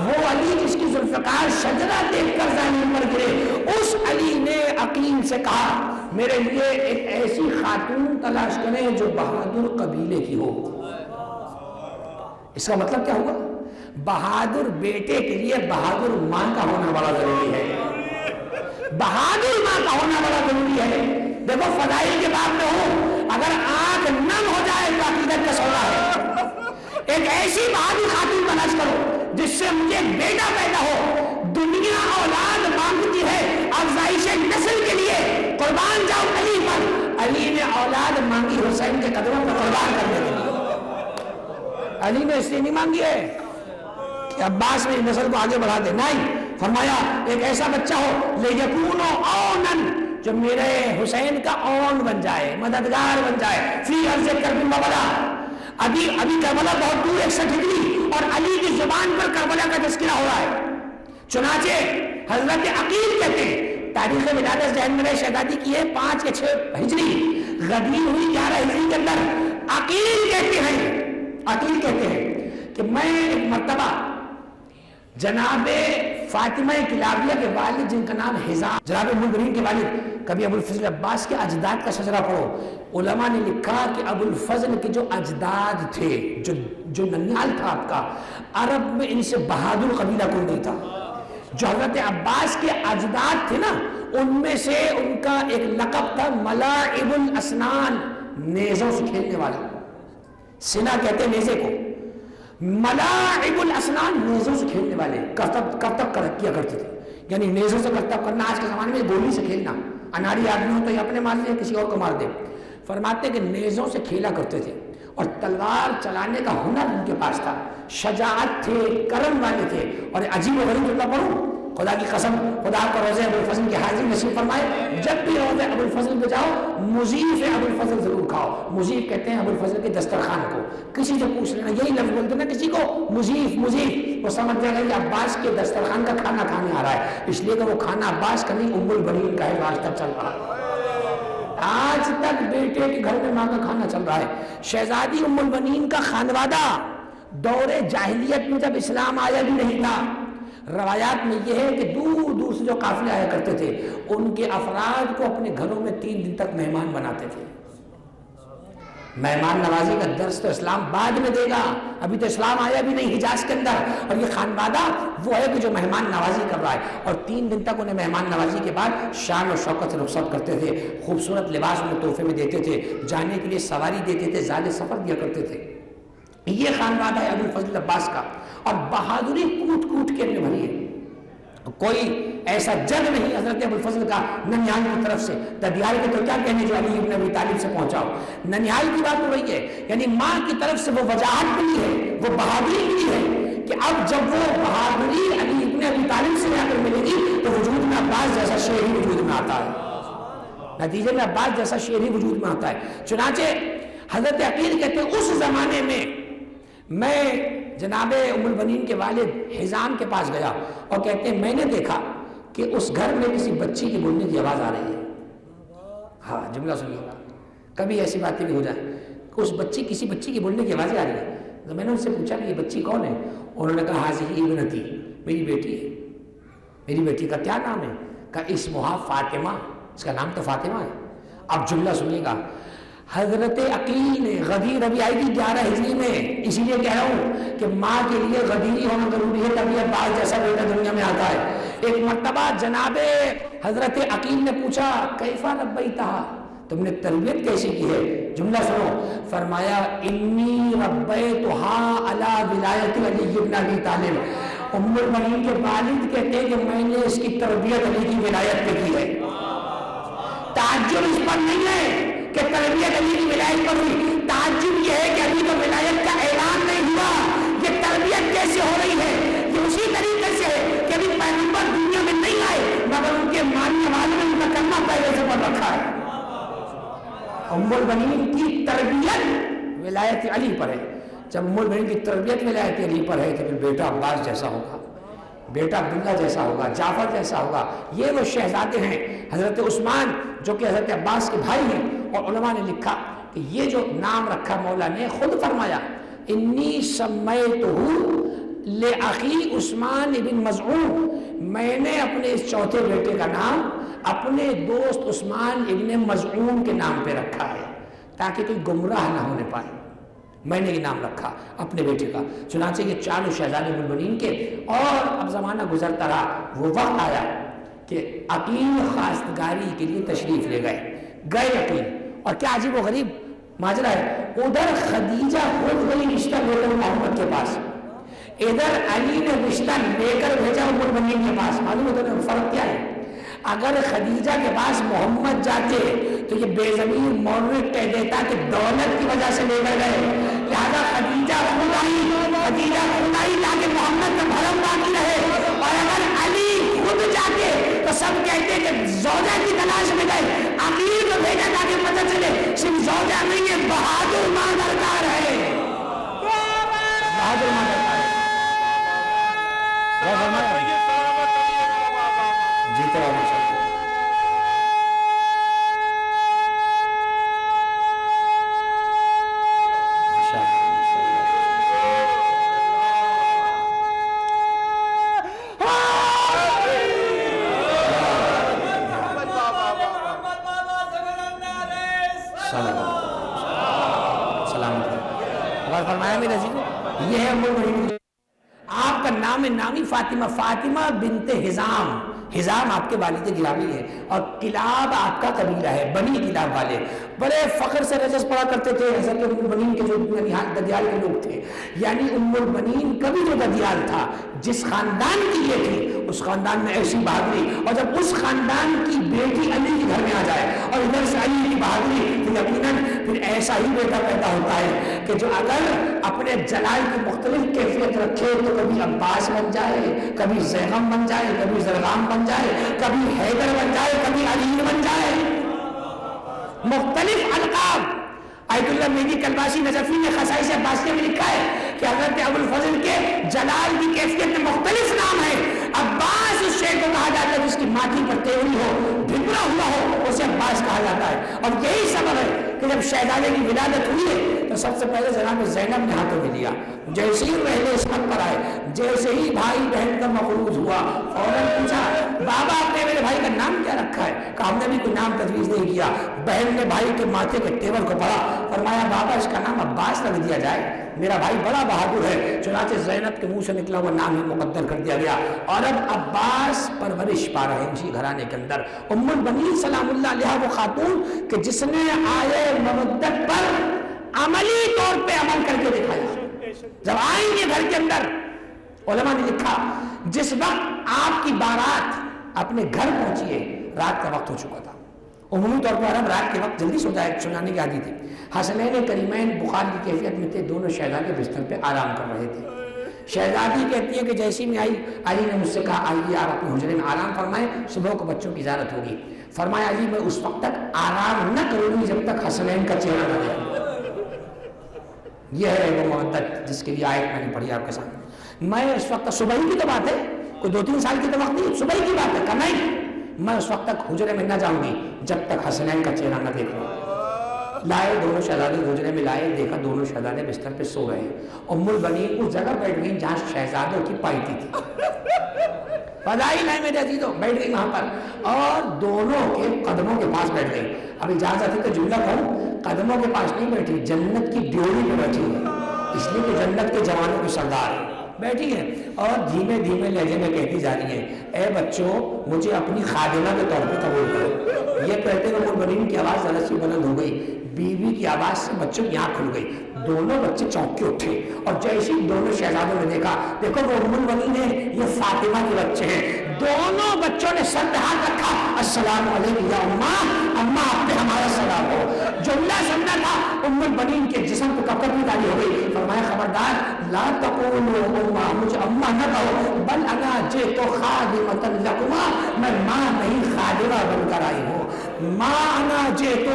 وہ علی جس کی ذوالفقار شجرہ دیکھ کر ظالم پر گرے، اس علی نے عقیل سے کہا میرے لیے ایک ایسی خاتون تلاش کریں جو بہادر قبیلے کی ہو۔ اس کا مطلب کیا ہوا؟ بہادر بیٹے کے لیے بہادر ماں کا ہونا بڑا ضروری ہے، بہادر ماں کا ہونا بڑا ضروری ہے۔ دیکھو فضائل کے باب میں ہوں، اگر آنکھ نم ہو جائے تو عقیدت کا سودا ہے۔ ایک ایسی بہادر خاتون تلاش کرو جس سے مجھے بیٹا پیدا ہو۔ دنیا اولاد مانگتی ہے افزائش نسل کے لیے، قربان جاؤ علی پر۔ علی نے اولاد مانگی حسین کے قدموں پر قربان کرنے کے لیے۔ علی نے اس لیے نہیں مانگی ہے کہ عباس میں نسل کو آگے بڑھا دے، نہیں، فرمایا ایک ایسا بچہ ہو لیکون اونن جو میرے حسین کا اون بن جائے، مددگار بن جائے، فی عرض کربلا وبلا، ابھی کربلا بہت دور 61 ڈگری اور علی کی زبان پر کربلا کا تذکرہ ہو رہا ہے۔ چنانچہ حضرت عقیل کہتے ہیں تاریخ ولادت ذہن میں شہزادی کی ہے 5 یا 6 ہجری، غدیر ہوئی 11 ہجری کے اندر۔ عقیل کہتے ہیں کہ میں ایک مرتبہ جناب فاطمہ کلابیہ کے والد جن کا نام حزام، جناب ام المؤمنین کے والد، کبھی ابو الفضل عباس کے اجداد کا شجرہ پڑھو، علماء نے لکھا کہ ابو الفضل کے جو اجداد تھے، جو ننیال تھا آپ کا، عرب میں ان سے بہادر قبیلہ کوئی نہیں تھا۔ جو حضرت عباس کے اجداد تھے نا، ان میں سے ان کا ایک لقب تھا ملاعب الاسنان، نیزوں سے کھیلنے والا، سنا کہتے ہیں نیزے کو، ملاعب الاسنان نیزوں سے کھیلنے والے، کرتب کیا کرتے تھے، یعنی نیزوں سے کرتب کرنا، آج کے زمانے میں گولی سے کھیلنا، اناڑی آدمی ہو تو یہ اپنے مار دے کسی اور کو مار دے۔ فرماتے کہ نیزوں سے کھیلا کرتے تھے اور تلوار چلانے کا ہنر ان کے پاس تھا، شجاعت تھے، کرم والے تھے۔ اور عجیب و غریب جملہ پڑھوں، خدا کی قسم، خدا کو روزے ابو الفضل کی حاضری نصیب فرمائے، جب بھی روزے ابو الفضل پہ جاؤ مضیف ابو الفضل ضرور کھاؤ۔ مضیف کہتے ہیں ابو الفضل کے دسترخوان کو، کسی سے پوچھ لینا، یہی لفظ بولتے ہیں نا کسی کو، مضیف، وہ سمجھ جائے گا کہ عباس کے دسترخوان کا کھانا کھانے آ رہا ہے، اس لیے کہ وہ کھانا عباس کا نہیں ام البنین کا ہے، آج تک چل رہا ہے، آج تک بیٹے کے گھر میں ماں کا کھانا چل رہا ہے۔ شہزادی ام البنین کا خانوادہ دور جاہلیت میں جب اسلام آیا بھی نہیں تھا، روایات میں یہ ہے کہ دور دور سے جو قافلے آیا کرتے تھے ان کے افراد کو اپنے گھروں میں 3 دن تک مہمان بناتے تھے۔ مہمان نوازی کا درس تو اسلام بعد میں دے گا، ابھی تو اسلام آیا بھی نہیں حجاز کے اندر، اور یہ خانوادہ وہ ہے کہ جو مہمان نوازی کر رہا ہے، اور 3 دن تک انہیں مہمان نوازی کے بعد شان و شوکت سے رخصت کرتے تھے، خوبصورت لباس انہیں تحفے میں دیتے تھے، جانے کے لیے سواری دیتے تھے، زاد سفر دیا کرتے تھے۔ یہ خانوادہ ہے ابو الفضل عباس کا، اور بہادری کوٹ کوٹ کے اپنے بھری ہے، کوئی ایسا جگ نہیں حضرت ابو الفضل کا ننیال کی طرف سے، ددیال کے تو کیا کہنے جو علی ابن ابی طالب سے پہنچاؤ، ننیال کی بات ہو رہی ہے، یعنی ماں کی طرف سے وہ وجاہت ملی ہے، وہ بہادری ملی ہے کہ اب جب وہ بہادری علی ابن ابی طالب سے آ کر ملے گی تو وجود میں عباس جیسا شعر ہی وجود میں آتا ہے، نتیجے میں عباس جیسا شعر ہی وجود میں آتا ہے۔ چنانچہ حضرت عقیل کہتے ہیں اس زمانے میں میں جناب ام البنین کے والد حزام کے پاس گیا اور کہتے ہیں میں نے دیکھا کہ اس گھر میں کسی بچی کی بولنے کی آواز آ رہی ہے۔ ہاں جملہ سنیے گا، کبھی ایسی باتیں بھی ہو جائیں کہ کسی بچی کی بولنے کی آوازیں آ رہی ہے۔ تو میں نے ان سے پوچھا کہ یہ بچی کون ہے؟ انہوں نے کہا حاضی ابنتی، میری بیٹی ہے۔ میری بیٹی کا کیا نام ہے؟ کہا اسمہا فاطمہ، اس کا نام تو فاطمہ ہے۔ اب جملہ سنیے گا، حضرت عقیل نے غدیر ابھی آئی تھی 11 ہجری میں، اسی لیے کہہ رہا ہوں کہ ماں کے لیے غدیری ہونا ضروری ہے، تبھی عباس جیسا بیٹا دنیا میں آتا ہے۔ ایک مرتبہ جناب حضرت عقیل نے پوچھا کیفا ربیتہا، تم نے تربیت کیسی کی ہے؟ جملہ سنو، فرمایا انی ربیتہا علی ولایت علی ابن ابی طالب۔ ام المؤمنین کے والد کہتے ہیں کہ میں نے اس کی تربیت علی کی ولایت پہ کی ہے۔ تعجب اس پر نہیں ہے کہ تربیت علی کی ولایت پر ہوئی، تعجب یہ ہے کہ ابھی تو ولایت کا اعلان نہیں ہوا، یہ تربیت کیسے ہو رہی ہے؟ یہ اسی طریقے سے ہے کہ ابھی پیغمبر دنیا میں نہیں آئے مگر ان کے ماننے والوں نے ان کا کلمہ پہلے سے پڑھ رکھا ہے۔ ام البنین کی تربیت ولایت علی پر ہے، جب ام البنین کی تربیت ولایت علی پر ہے تو پھر بیٹا عباس جیسا ہوگا، بیٹا عبداللہ جیسا ہوگا، جعفر جیسا ہوگا۔ یہ وہ شہزادے ہیں حضرت عثمان جو کہ حضرت عباس کے بھائی ہیں، اور علماء نے لکھا کہ یہ جو نام رکھا مولا نے خود فرمایا انی سمیتہ لأخی عثمان ابن مزعون، میں نے اپنے اس چوتھے بیٹے کا نام اپنے دوست عثمان ابن مزعون کے نام پہ رکھا ہے تاکہ کوئی گمراہ نہ ہونے پائے، میں نے یہ نام رکھا اپنے بیٹے کا۔ چنانچہ یہ چاروں شہزادے ام المؤمنین کے، اور اب زمانہ گزرتا رہا، وہ وقت آیا کہ عقیل خواستگاری کے لیے تشریف لے گئے عقیل، اور کیا عجیب و غریب ماجرا ہے، ادھر خدیجہ خود گئی رشتہ لے کر محمد کے پاس، ادھر علی نے رشتہ لے کر بھیجا ام المؤمنین کے پاس۔ معلوم ہوتا ہے فرق کیا ہے؟ اگر خدیجہ کے پاس محمد جاتے تو یہ بے زمین مورد کہہ دیتا کہ دولت کی وجہ سے لے کر گئے، لہذا خدیجہ خود آئی تاکہ محمد کا بھرم باقی رہے، اور اگر علی سب کہتے کہ زوجہ کی تلاش میں گئے، امیر کو بھیجا تاکہ پتہ چلے صرف زوجہ نہیں ہے، بہادر ماں درکار ہے، بہادر ماں درکار ہے۔ جیتے رہو ماشاء اللہ۔ فرمایا میرے عزیزو، یہ ہے ام المؤمنین۔ آپ کا نام نامی فاطمہ، فاطمہ بنت حزام، حزام آپ کے والد گرامی ہے، اور کلاب آپ کا قبیلہ ہے، بنی کلاب والے، بڑے فخر سے رجس پڑا کرتے تھے حضرت ام المؤمنین کے جو ددیال کے لوگ تھے، یعنی ام المؤمنین کا بھی جو ددیال تھا، جس خاندان کی یہ تھی، اس خاندان میں ایسی بہادری، اور جب اس خاندان کی بیٹی علی کے گھر میں آ جائے اور ادھر سے علی کی بہادری، تو یقیناً پھر ایسا ہی بیٹا پیدا ہوتا ہے کہ جو اگر اپنے جلال کی مختلف کیفیت رکھے تو کبھی عباس بن جائے، کبھی زیغم بن جائے، کبھی زرغام بن جائے، کبھی حیدر بن جائے، کبھی علی بن جائے، مختلف القاب۔ آیت اللہ مہدی کلباسی نجفی نے خصائص عباسیہ میں لکھا ہے کہ حضرت ابو الفضل کے جلال کی کیفیت میں مختلف نام ہے۔ عباس اس شے کو کہا جاتا ہے جس کی ماتھی پر تیوری ہو، بھگڑا ہوا ہو، اسے عباس کہا جاتا ہے، اور یہی سبب ہے کہ جب شہزادے کی ولادت ہوئی ہے تو سب سے پہلے جناب زینب نے ہاتھوں میں لیا، جیسے ہی پہلے اس حق پر آئے، جیسے ہی بھائی بہن کا مفروض ہوا، فوراً پوچھا بابا آپ نے میرے بھائی کا نام کیا رکھا ہے؟ کہا ہم نے بھی کوئی نام تجویز نہیں کیا۔ بہن نے بھائی کے ماتھے کے تیور کو پڑھا، فرمایا بابا اس کا نام عباس رکھ دیا جائے، میرا بھائی بڑا بہادر ہے۔ چنانچہ زینب کے منہ سے نکلا وہ نام ہی مقدر کر دیا گیا، اور اب عباس پرورش پا رہے ہیں اسی گھرانے کے اندر۔ ام المؤمنین سلام اللہ علیہا وہ خاتون کہ جس نے آیے مودت پر عملی طور پہ عمل کر کے دکھایا۔ جب آئیں گے گھر کے اندر، علماء نے لکھا جس وقت آپ کی بارات اپنے گھر پہنچی ہے رات کا وقت ہو چکا تھا۔ عمومی طور پر عرب رات کے وقت جلدی سجانے کی عادی تھی۔ حسنین کریمین بخار کی کیفیت میں تھے، دونوں شہزادے بستر پہ آرام کر رہے تھے۔ شہزادی کہتی ہے کہ جیسی میں آئی، علی نے مجھ سے کہا آئیے آپ اپنے حجرے میں آرام فرمائیں، صبح کو بچوں کی زیارت ہوگی۔ فرمایا علی میں اس وقت تک آرام نہ کروں گی جب تک حسنین کا چہرہ نہ دیکھوں۔ یہ ہے وہ مودت جس کے لیے آیت میں نے پڑھی آپ کے سامنے۔ میں اس وقت صبح کی تو بات ہے، کوئی 2-3 سال کی تو وقت نہیں، صبح کی بات ہے، کہ میں اس وقت تک حجرے میں نہ جاؤں گی جب تک حسنین کا چہرہ نہ دیکھوں۔ لائے دونوں شہزادے حجرے میں لائے، دیکھا دونوں شہزادے بستر پہ سو رہے ہیں۔ ام المؤمنین اس جگہ بیٹھ گئی جہاں شہزادوں کی پائٹی تھی، فضائل ہے میرے عزیزوں، بیٹھ گئی وہاں پر اور دونوں کے قدموں کے پاس بیٹھ گئی۔ اب اجازت ہے کہ جملہ کہوں، قدموں کے پاس نہیں بیٹھی، جنت کی ڈیوری پہ بیٹھی ہے، اس لیے کہ جنت کے جوانوں کی سردار ہے، بیٹھی ہے اور دھیمے دھیمے لہجے میں کہتی جا رہی ہے اے بچوں مجھے اپنی خادمہ کے طور پہ قبول کرو۔ یہ کہتے ہوئے ام المؤمنین کی آواز ذرا سی بلند ہو گئی، بیوی کی آواز سے بچوں کی آنکھ کھل گئی، دونوں بچے چونک کے اٹھے، اور جیسے ہی دونوں شہزادوں نے دیکھا، دیکھو وہ ام المؤمنین ہیں، یہ فاطمہ کے بچے ہیں، دونوں بچوں نے سر پہ ہاتھ رکھا، السلام علیکم یا اماں آپ پہ ہمارا سلام ہو۔ جملہ سمجھا تھا، ام المؤمنین کے جسم پہ کپڑ بھی ڈالی ہو گئی۔ فرمایا خبردار لا تقولوا اماں، مجھے اماں نہ کہو، بل انا جئت خادمۃ لکما، میں ماں نہیں خادمہ بن کر آئی ہوں، ماں انا جئت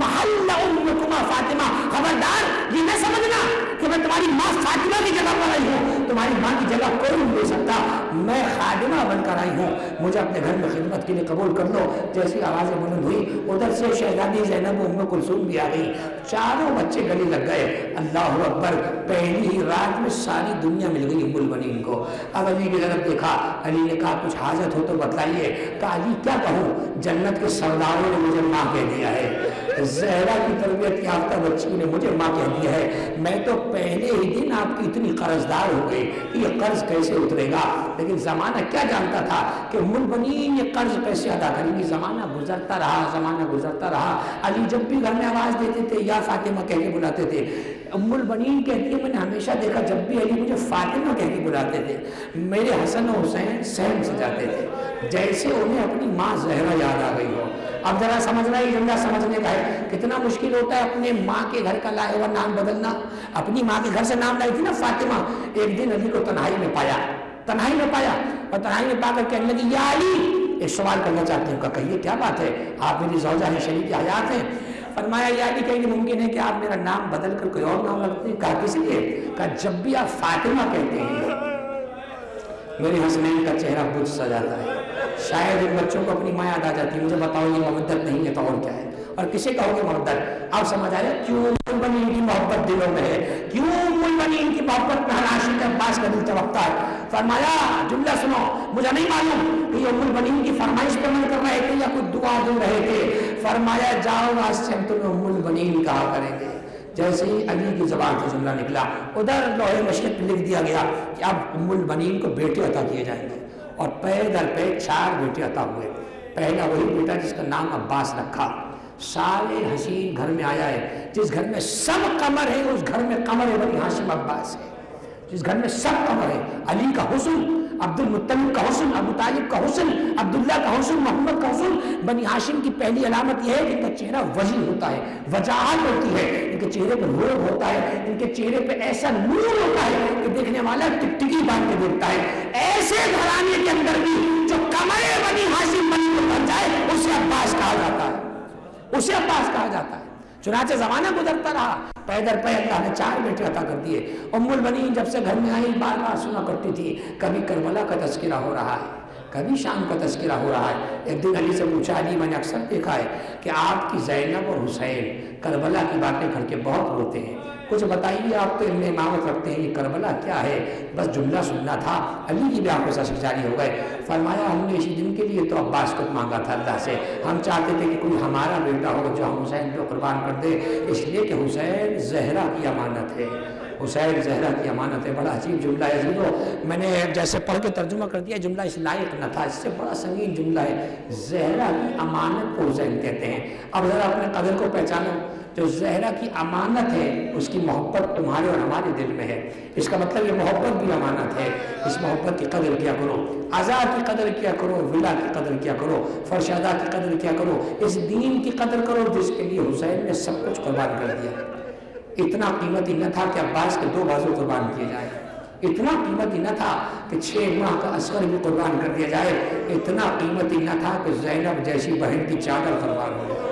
محل امکما فاطمہ۔ خبردار یہ نہ سمجھنا کہ میں تمہاری ماں فاطمہ کی جگہ پر آئی ہوں، تمہاری ماں کی جگہ کوئی نہیں لے سکتا، میں خادمہ بن کر آئی ہوں، مجھے اپنے گھر میں خدمت کے لیے قبول کر لو۔ جیسی آوازیں بلند ہوئی ادھر سے شہزادی زینب و ام کلثوم بھی آ گئی، چاروں بچے گلے لگ گئے۔ اللہ اکبر، پہلی ہی رات میں ساری دنیا مل گئی ام المؤمنین کو۔ اب علی کی طرف دیکھا، علی نے کہا کچھ حاجت ہو تو بتلائیے۔ کہا علی کیا کہوں، جنت کے سرداروں نے مجھے ماں کہہ دیا ہے، زہرا کی تربیت یافتہ بچیوں نے مجھے ماں کہہ دیا ہے، میں تو پہلے ہی دن آپ کی اتنی قرض دار ہو گئی کہ یہ قرض کیسے اترے گا۔ لیکن زمانہ کیا جانتا تھا کہ ام المؤمنین یہ قرض کیسے ادا کریں گی۔ زمانہ گزرتا رہا، زمانہ گزرتا رہا، علی جب بھی گھر میں آواز دیتے تھے یا فاطمہ کہہ کے بلاتے تھے۔ ام المؤمنین کہتی ہے میں نے ہمیشہ دیکھا جب بھی علی مجھے فاطمہ کہہ کے بلاتے تھے میرے حسن و حسین سہم سے جاتے تھے، جیسے انہیں اپنی ماں زہرا یاد آ گئی ہو۔ اب ذرا سمجھنا ہی جملہ سمجھنے کا ہے، کتنا مشکل ہوتا ہے اپنے ماں کے گھر کا لائے ہوا نام بدلنا۔ اپنی ماں کے گھر سے نام لائی تھی نا فاطمہ، ایک دن علی کو تنہائی میں پایا اور تنہائی میں پا کر کہنے لگی یا علی ایک سوال کرنا چاہتی ہوں، کہیے کیا بات ہے، آپ میری زوجہ ہیں، شریک حیات ہیں۔ فرمایا یہ بھی کہیں ممکن ہے کہ آپ میرا نام بدل کر کوئی اور نام رکھتے ہیں؟ کہا کس لیے؟ کہا جب بھی آپ فاطمہ کہتے ہیں میرے حسنین کا چہرہ بجھ سا جاتا ہے، شاید ان بچوں کو اپنی ماں یاد آ جاتی ہے۔ مجھے بتاؤ یہ محبت نہیں ہے تو اور کیا ہے؟ اور کسے کہو گے محبت؟ آپ سمجھ آئے کیوں ام المؤمنین کی محبت دلوں میں ہے، کیوں ام المؤمنین کی محبت میں ہر عاشق عباس کا دل تڑپتا ہے۔ فرمایا جملہ سنو، مجھے نہیں معلوم کہ یہ ام المؤمنین کی فرمائش پر عمل کر رہے تھے یا کوئی دعا دے رہے تھے۔ فرمایا جاؤ آج سے ہم تمہیں ام المؤمنین کہا کریں گے۔ جیسے ہی علی کی زبان سے جملہ نکلا، ادھر لوح مشہد پہ لکھ دیا گیا کہ اب ام المؤمنین کو بیٹے عطا کیے جائیں گے، اور پے در پے 4 بیٹے عطا ہوئے۔ پہلا وہی بیٹا جس کا نام عباس رکھا، سارے حسین گھر میں آیا ہے، جس گھر میں سب قمر ہے اس گھر میں قمر بنی ہاشم عباس ہے، جس گھر میں سب قمر ہے، علی کا حسن، عبد المطلب کا حسن، ابو طالب کا حسن، عبداللہ کا حسن، محمد کا حسن۔ بنی ہاشم کی پہلی علامت یہ ہے کہ ان کا چہرہ وجیح ہوتا ہے، وجاہت ہوتی ہے، ان کے چہرے پر روب ہوتا ہے، ان کے چہرے پہ ایسا نور ہوتا ہے کہ دیکھنے والا ٹکٹکی باندھ کے دیکھتا ہے۔ ایسے گھرانے کے اندر بھی جو قمر بنی ہاشم بن جائے اسے عباس کہا جاتا ہے، اسے عباس کہا جاتا ہے۔ چنانچہ زمانہ گزرتا رہا، پے در پے اللہ نے 4 بیٹے عطا کر دیے۔ ام المؤمنین جب سے گھر میں آئی بار بار سنا کرتی تھی، کبھی کربلا کا تذکرہ ہو رہا ہے، کبھی شام کا تذکرہ ہو رہا ہے۔ ایک دن علی سے پوچھا، علی میں نے اکثر دیکھا ہے کہ آپ کی زینب اور حسین کربلا کی باتیں کر کے بہت روتے ہیں، کچھ بتائیے، آپ تو علم امامت رکھتے ہیں، یہ کربلا کیا ہے؟ بس جملہ سننا تھا۔ علی کی بھی آنکھوں سے اشک جاری ہو گئے۔ فرمایا ہم نے اسی دن کے لیے تو عباس کو مانگا تھا اللہ سے، ہم چاہتے تھے کہ کوئی ہمارا بیٹا ہو جو ہم حسین کو قربان کر دے، اس لیے کہ حسین زہرا کی امانت ہے، حسین زہرا کی امانت ہے۔ بڑا عجیب جملہ ہے عزیزو، میں نے جیسے پڑھ کے ترجمہ کر دیا، جملہ اس لائق نہ تھا، اس سے بڑا سنگین جملہ ہے۔ زہرا کی امانت کو حسین کہتے ہیں۔ اب ذرا اپنے قدر کو پہچانو، جو زہرا کی امانت ہے اس کی محبت تمہارے اور ہمارے دل میں ہے، اس کا مطلب یہ محبت بھی امانت ہے۔ اس محبت کی قدر کیا کرو، آزاد کی قدر کیا کرو، ولا کی قدر کیا کرو، فرشادہ کی قدر کیا کرو، اس دین کی قدر کرو جس کے لیے حسین نے سب کچھ قربان کر دیا۔ اتنا قیمتی نہ تھا کہ عباس کے 2 بازو قربان کیے جائے، اتنا قیمتی نہ تھا کہ 6 ماہ کا اصغر بھی قربان کر دیا جائے، اتنا قیمتی نہ تھا کہ زینب جیسی بہن کی چادر قربان ہو جائے۔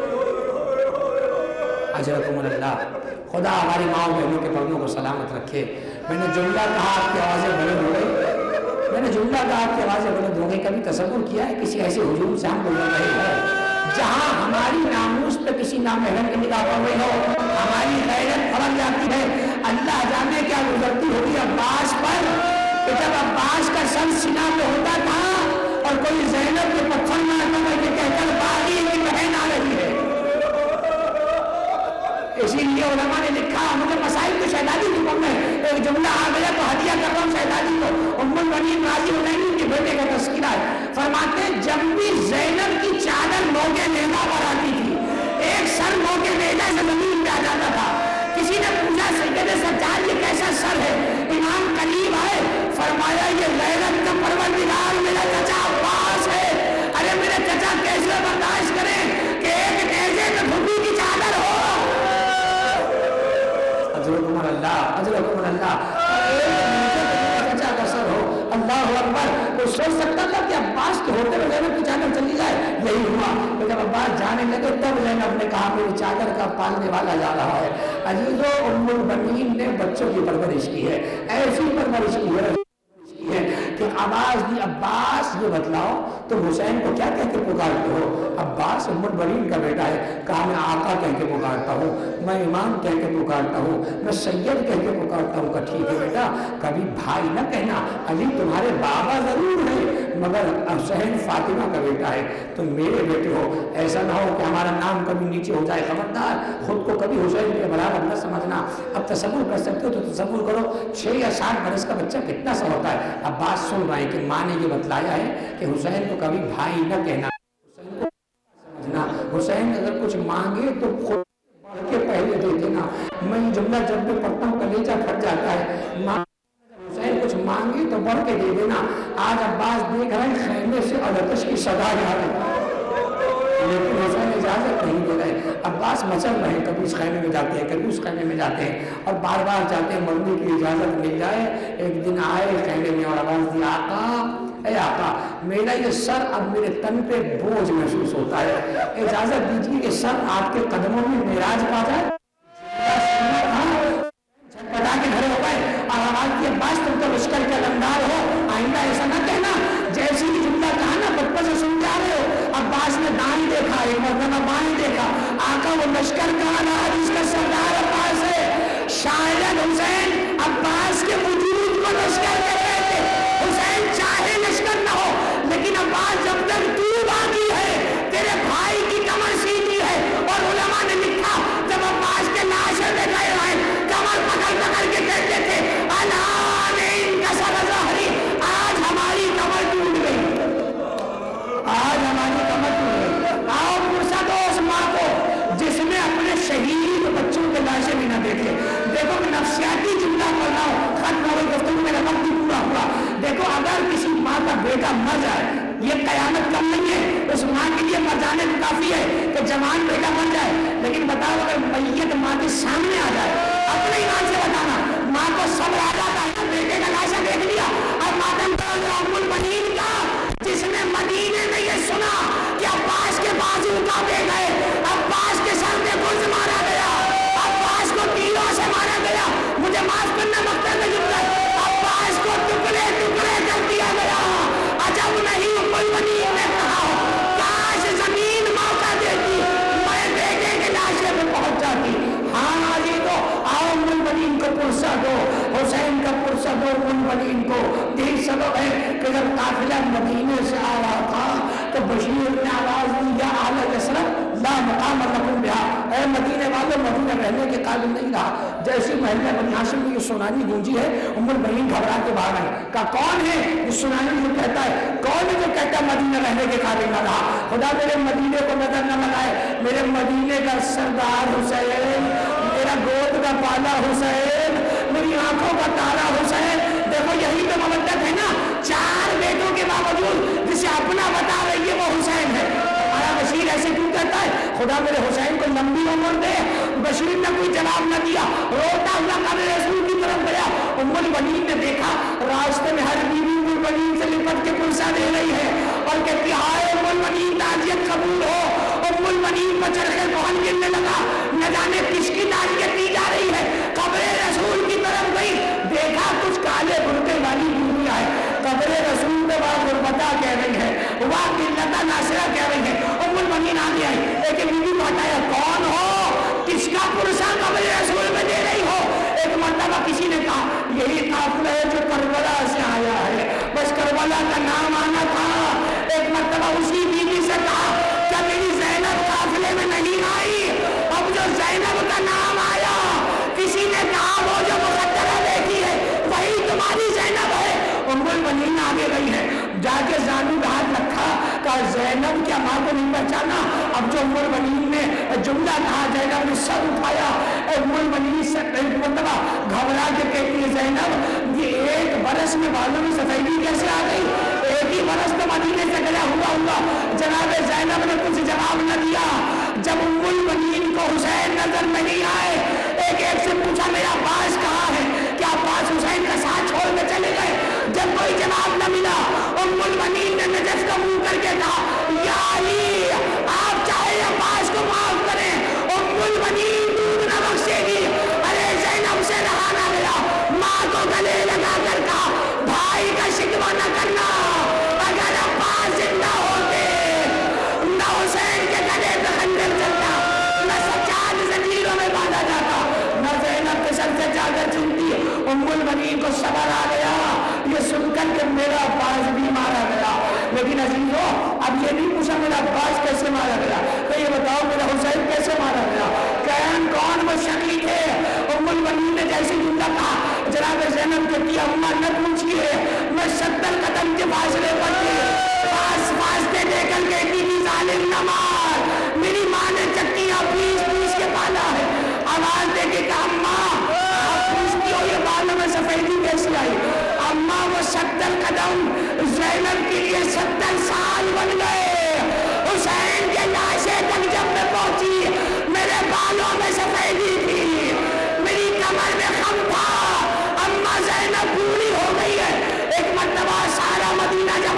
اجرکم اللہ، خدا ہماری ماؤں بہنوں کے پردوں کو سلامت رکھے۔ میں نے جملہ کہا آپ کی آوازیں بلند ہو گئی، میں نے جملہ کہا آپ کی آوازیں بلند ہو گئی۔ کبھی تصور کیا ہے کسی ایسے ہجوم سے ہم گزر رہے ہیں جہاں ہماری ناموس پہ کسی نامحرم کی نگاہ پڑ رہی ہو، ہماری غیرت پھڑک جاتی ہے؟ اللہ جانے کیا گزرتی ہوگی عباس پر کہ جب عباس کا سر سینہ پہ ہوتا تھا اور کوئی زینب کے پتھر مارتا ہے کہ کہہ کر باغی کی بہن آ رہی ہے۔ اسی لیے علماء نے لکھا، مجھے مسائل کو شہزادی کی پڑھنا ہے، ایک جملہ آ گیا تو ہدیہ کر رہا ہوں شہزادی کو۔ ام المؤمنین راضی حنین کے بیٹے کا تذکرہ ہے، فرماتے ہیں جب بھی زینب کی چادر موقع نیزہ پر آتی تھی، ایک سر موقع نیزہ سے زمین پہ آ جاتا تھا۔ کسی نے پوچھا سید سجاد یہ کیسا سر ہے؟ امام قریب آئے، فرمایا یہ غیرت کا پروردگار میرا چچا عباس ہے۔ ارے میرے چچا کیسے برداشت کریں کہ ایک نیزے میں بھوپی کی چادر ہو؟ اجرکم اللہ، اجرکم اللہ، چچا کا سر ہو۔ اللہ اکبر، کوئی سوچ سکتا تھا کہ عباس کے ہوتے ہوئے زینب کی چادر چلی جائے؟ یہی ہوا کہ جب عباس جانے لگے تب زینب نے کہا میری چادر کا پالنے والا جا رہا ہے۔ عزیزو، ام المؤمنین نے بچوں کی پرورش کی ہے، ایسی پرورش کی ہے کہ آواز دی عباس یہ بتلاؤ تم حسین کو کیا کہہ کے پکارتے ہو؟ عباس ام المؤمنین کا بیٹا ہے، کہا میں آقا کہہ کے پکارتا ہوں، میں امام کہہ کے پکارتا ہوں، میں سید کہہ کے پکارتا ہوں۔ کہ ٹھیک ہے بیٹا، کبھی بھائی نہ کہنا، علی تمہارے بابا ضرور ہیں مگر حسین فاطمہ کا بیٹا ہے، تم میرے بیٹے ہو، ایسا نہ ہو کہ ہمارا نام کبھی نیچے ہو جائے، خبردار خود کو کبھی حسین کے برابر نہ سمجھنا۔ اب تصور کر سکتے ہو تو تصور کرو 6 یا 7 برس کا بچہ کتنا سا ہوتا ہے۔ عباس سن رہے ہیں کہ ماں نے یہ بتلایا ہے کہ حسین کو کبھی بھائی نہ کہنا، حسین کو سمجھنا، حسین اگر کچھ مانگے تو خود بڑھ کے پہلے دے دینا۔ میں یہ جملہ جب بھی پڑھتا ہوں کلیجہ پھٹ جاتا ہے، حسین کچھ مانگے تو بڑھ کے دے دینا۔ آج عباس دیکھ رہے ہیں خیمے سے التش کی صدا جا رہی ہے لیکن حسین اجازت نہیں دے رہے۔ عباس مچل رہے ہیں، کبھی اس خیمے میں جاتے ہیں کبھی اس خیمے میں جاتے ہیں اور بار بار جاتے ہیں، مرنے کی اجازت مل جائے۔ ایک دن آئے خیمے میں اور آواز دی آقا اے آقا میرا یہ سر اب میرے تن پہ بوجھ محسوس ہوتا ہے، اجازت دیجیے کہ سر آپ کے قدموں میں معراج پا جائے۔ چھٹپٹا کے کھڑے ہو گئے اور آواز کی عباس تم تو لشکر کے علمدار ہو، آئندہ ایسا نہ کہنا جیسی بھی جملہ کہا نا بچپن سے سن جا رہے ہو۔ عباس نے دائیں دیکھا، ایک مرتبہ بائیں دیکھا، آقا وہ لشکر کا جس کا سردار عباس ہے، شاہد حسین عباس کے وجود کو لشکر کر رہے تھے۔ حسین چاہے لشکر نہ ہو لیکن عباس جب تک تو باقی ہے تیرے بھائی کی کمر سیدھی ہے۔ اور علماء نے لکھا جب عباس کے لاشیں لے گئے ہیں کمر پکڑ پکڑ کے کہتے تھے الان انکسر ظہری، آج ہماری کمر ٹوٹ گئی، آج ہماری کمر ٹوٹ گئی۔ آؤ پرسا دو اس ماں کو جس نے اپنے شہید بچوں کے لاشیں بھی نہ دیکھے۔ دیکھو کہ نفسیاتی جملہ پڑھ رہا ہوں، ختم ہو گئی گفتگو، میرا وقت بھی پورا ہوا۔ دیکھو اگر کسی ماں کا بیٹا مر جائے یہ قیامت کم نہیں ہے، اس ماں کے لیے مر جانے کو کافی ہے کہ جوان بیٹا مر جائے، لیکن بتاؤ اگر میت ماں کے سامنے آ جائے، اپنے ایمان سے بتانا، ماں کو صبر آ جاتا ہے، بیٹے کا لاشا دیکھ لیا اور ماتم ام المؤمنین کا جس نے مدینے میں یہ سنا کہ عباس کے بازو کاٹے گئے، عباس کے سر میں گرز مارا گیا، عباس کو تیروں سے مارا گیا، مجھے معاف کرنا مقتل میں جملہ، عباس کو ٹکڑے ٹکڑے کر دیا گیا۔ عجب نہیں ام المؤمنین نے کہا کاش زمین موقع دیتی میں بیٹے کے لاشے میں پہنچ جاتی۔ ہاں علی تو آؤ ام المؤمنین کو پرسہ دو، حسین کا پرسہ دو ام المؤمنین کو۔ یہی سبب ہے کہ جب قافلہ مدینے سے آ رہا تھا تو بشیر نے آواز دی یا اہل یثرب لا مقام لکم بہا، اے مدینے والوں مدینہ رہنے کے قابل نہیں رہا۔ جیسی محلہ بنی ہاشم میں یہ سنانی گونجی ہے ام المؤمنین گھبرا کے باہر آئی، کہا کون ہے یہ سنانی جو کہتا ہے، کون ہے جو کہتا ہے مدینہ رہنے کے قابل نہ رہا؟ خدا میرے مدینے کو نظر نہ لگائے، میرے مدینے کا سردار حسین، میرا گود کا بالا حسین، میری آنکھوں کا تارا حسین۔ دیکھو یہی تو مودت ہے نا، چار بیٹوں کے باوجود جسے اپنا بتا رہی ہے وہ حسین ہے۔ ہمارا بشیر ایسے کیوں کہتا ہے خدا میرے حسین کو لمبی عمر دے؟ بشیر نے کوئی جواب نہ دیا، روتا ہوا قبر رسول کی طرف گیا۔ ام المؤمنین نے دیکھا راستے میں ہر بیوی ام المؤمنین سے لپٹ کے پرسہ دے رہی ہے اور کہتی ہائے ام المؤمنین تعزیت قبول ہو۔ ام المؤمنین پر چرخے کوہن گرنے لگا، نہ جانے کس کی تعزیت دی جا رہی ہے۔ قبر رسول کی طرف گئی، دیکھا کچھ کالے برقعے والی بیوی آئے، قبر رسول میں واہ غربتہ کہہ رہی ہے، واہ قلتہ ناصرہ کہہ رہی ہے۔ ام المؤمنین آگے آئی، ایک بیوی کو ہٹایا، کون ہو، کس کا پرسہ قبر رسول میں دے رہی ہو؟ ایک مرتبہ کسی نے کہا یہی قافلہ ہے جو کربلا سے آیا ہے، بس کربلا کا نام آنا تھا۔ ایک مرتبہ اسی بیوی سے کہا کیا میری زینب قافلے میں نہیں آئی؟ اب جو زینب کا نام آیا کسی نے کہا وہ جو مقدرہ بیٹی ہے وہی تمہاری زینب ہے۔ ام المؤمنین آگے گئی ہے، جا کے زانو کا ہاتھ رکھا، کہا زینب کیا ماں کو نہیں پہچانا؟ اب جو ام المؤمنین نے جملہ کہا زینب نے سر اٹھایا، ام المؤمنین سے ایک مرتبہ گھبرا کے کہتی ہے زینب یہ ایک برس میں بالوں میں سفیدی کیسے آ گئی؟ ایک ہی برس تو مدینے سے گیا ہوا۔ جناب زینب نے کچھ جواب نہ دیا۔ جب ام المؤمنین کو حسین نظر میں نہیں آئے، ایک ایک سے پوچھا میرا عباس کہاں ہے؟ کیا عباس حسین کا ساتھ چھوڑ کے چلے گئے؟ جب کوئی جواب نہ ملا ام المؤمنین نے نجف کا منہ کر کے کہا یا علی آپ چاہے عباس کو معاف کریں، ام المؤمنین دودھ نہ بخشے گی۔ ارے زینب سے رہا نہ گیا، ماں کو گلے لگا کر کہا بھائی کا شکوہ نہ کرنا، اگر عباس زندہ ہوتے نہ حسین کے گلے پہ خنجر چلتا، نہ سجاد زنجیروں میں باندھا جاتا، نہ زینب کے سر سے چادر چنتی۔ ام المؤمنین کو صبر آ گیا یہ سن کر کہ میرا عباس بھی مارا گیا، لیکن عزیزو اب یہ نہیں پوچھا میرا عباس کیسے مارا گیا، تو یہ بتاؤ میرا حسین کیسے مارا گیا؟ کون وہ شکی تھے؟ ام المؤمنین نے جیسے جملہ کہا جناب زینب کہتی اماں نہ پوچھئے، میں 70 قدم کے فاصلے پر تھی، واسطے دے کر کہتی تھی ظالم نہ مار، میری ماں نے چکیاں پیس پیس کے پالا ہے، آواز دے کے کہا اماں آپ پوچھتی ہو یہ بالوں میں سفیدی کیسی آئی؟ اماں وہ 70 قدم زینب کے لیے 70 سال بن گئے۔ حسین کے لاشے تک جب میں پہنچی میرے بالوں میں سفیدی تھی، میری کمر میں خم تھا، اماں زینب بوڑھی ہو گئی ہے۔ ایک مرتبہ سارا مدینہ جب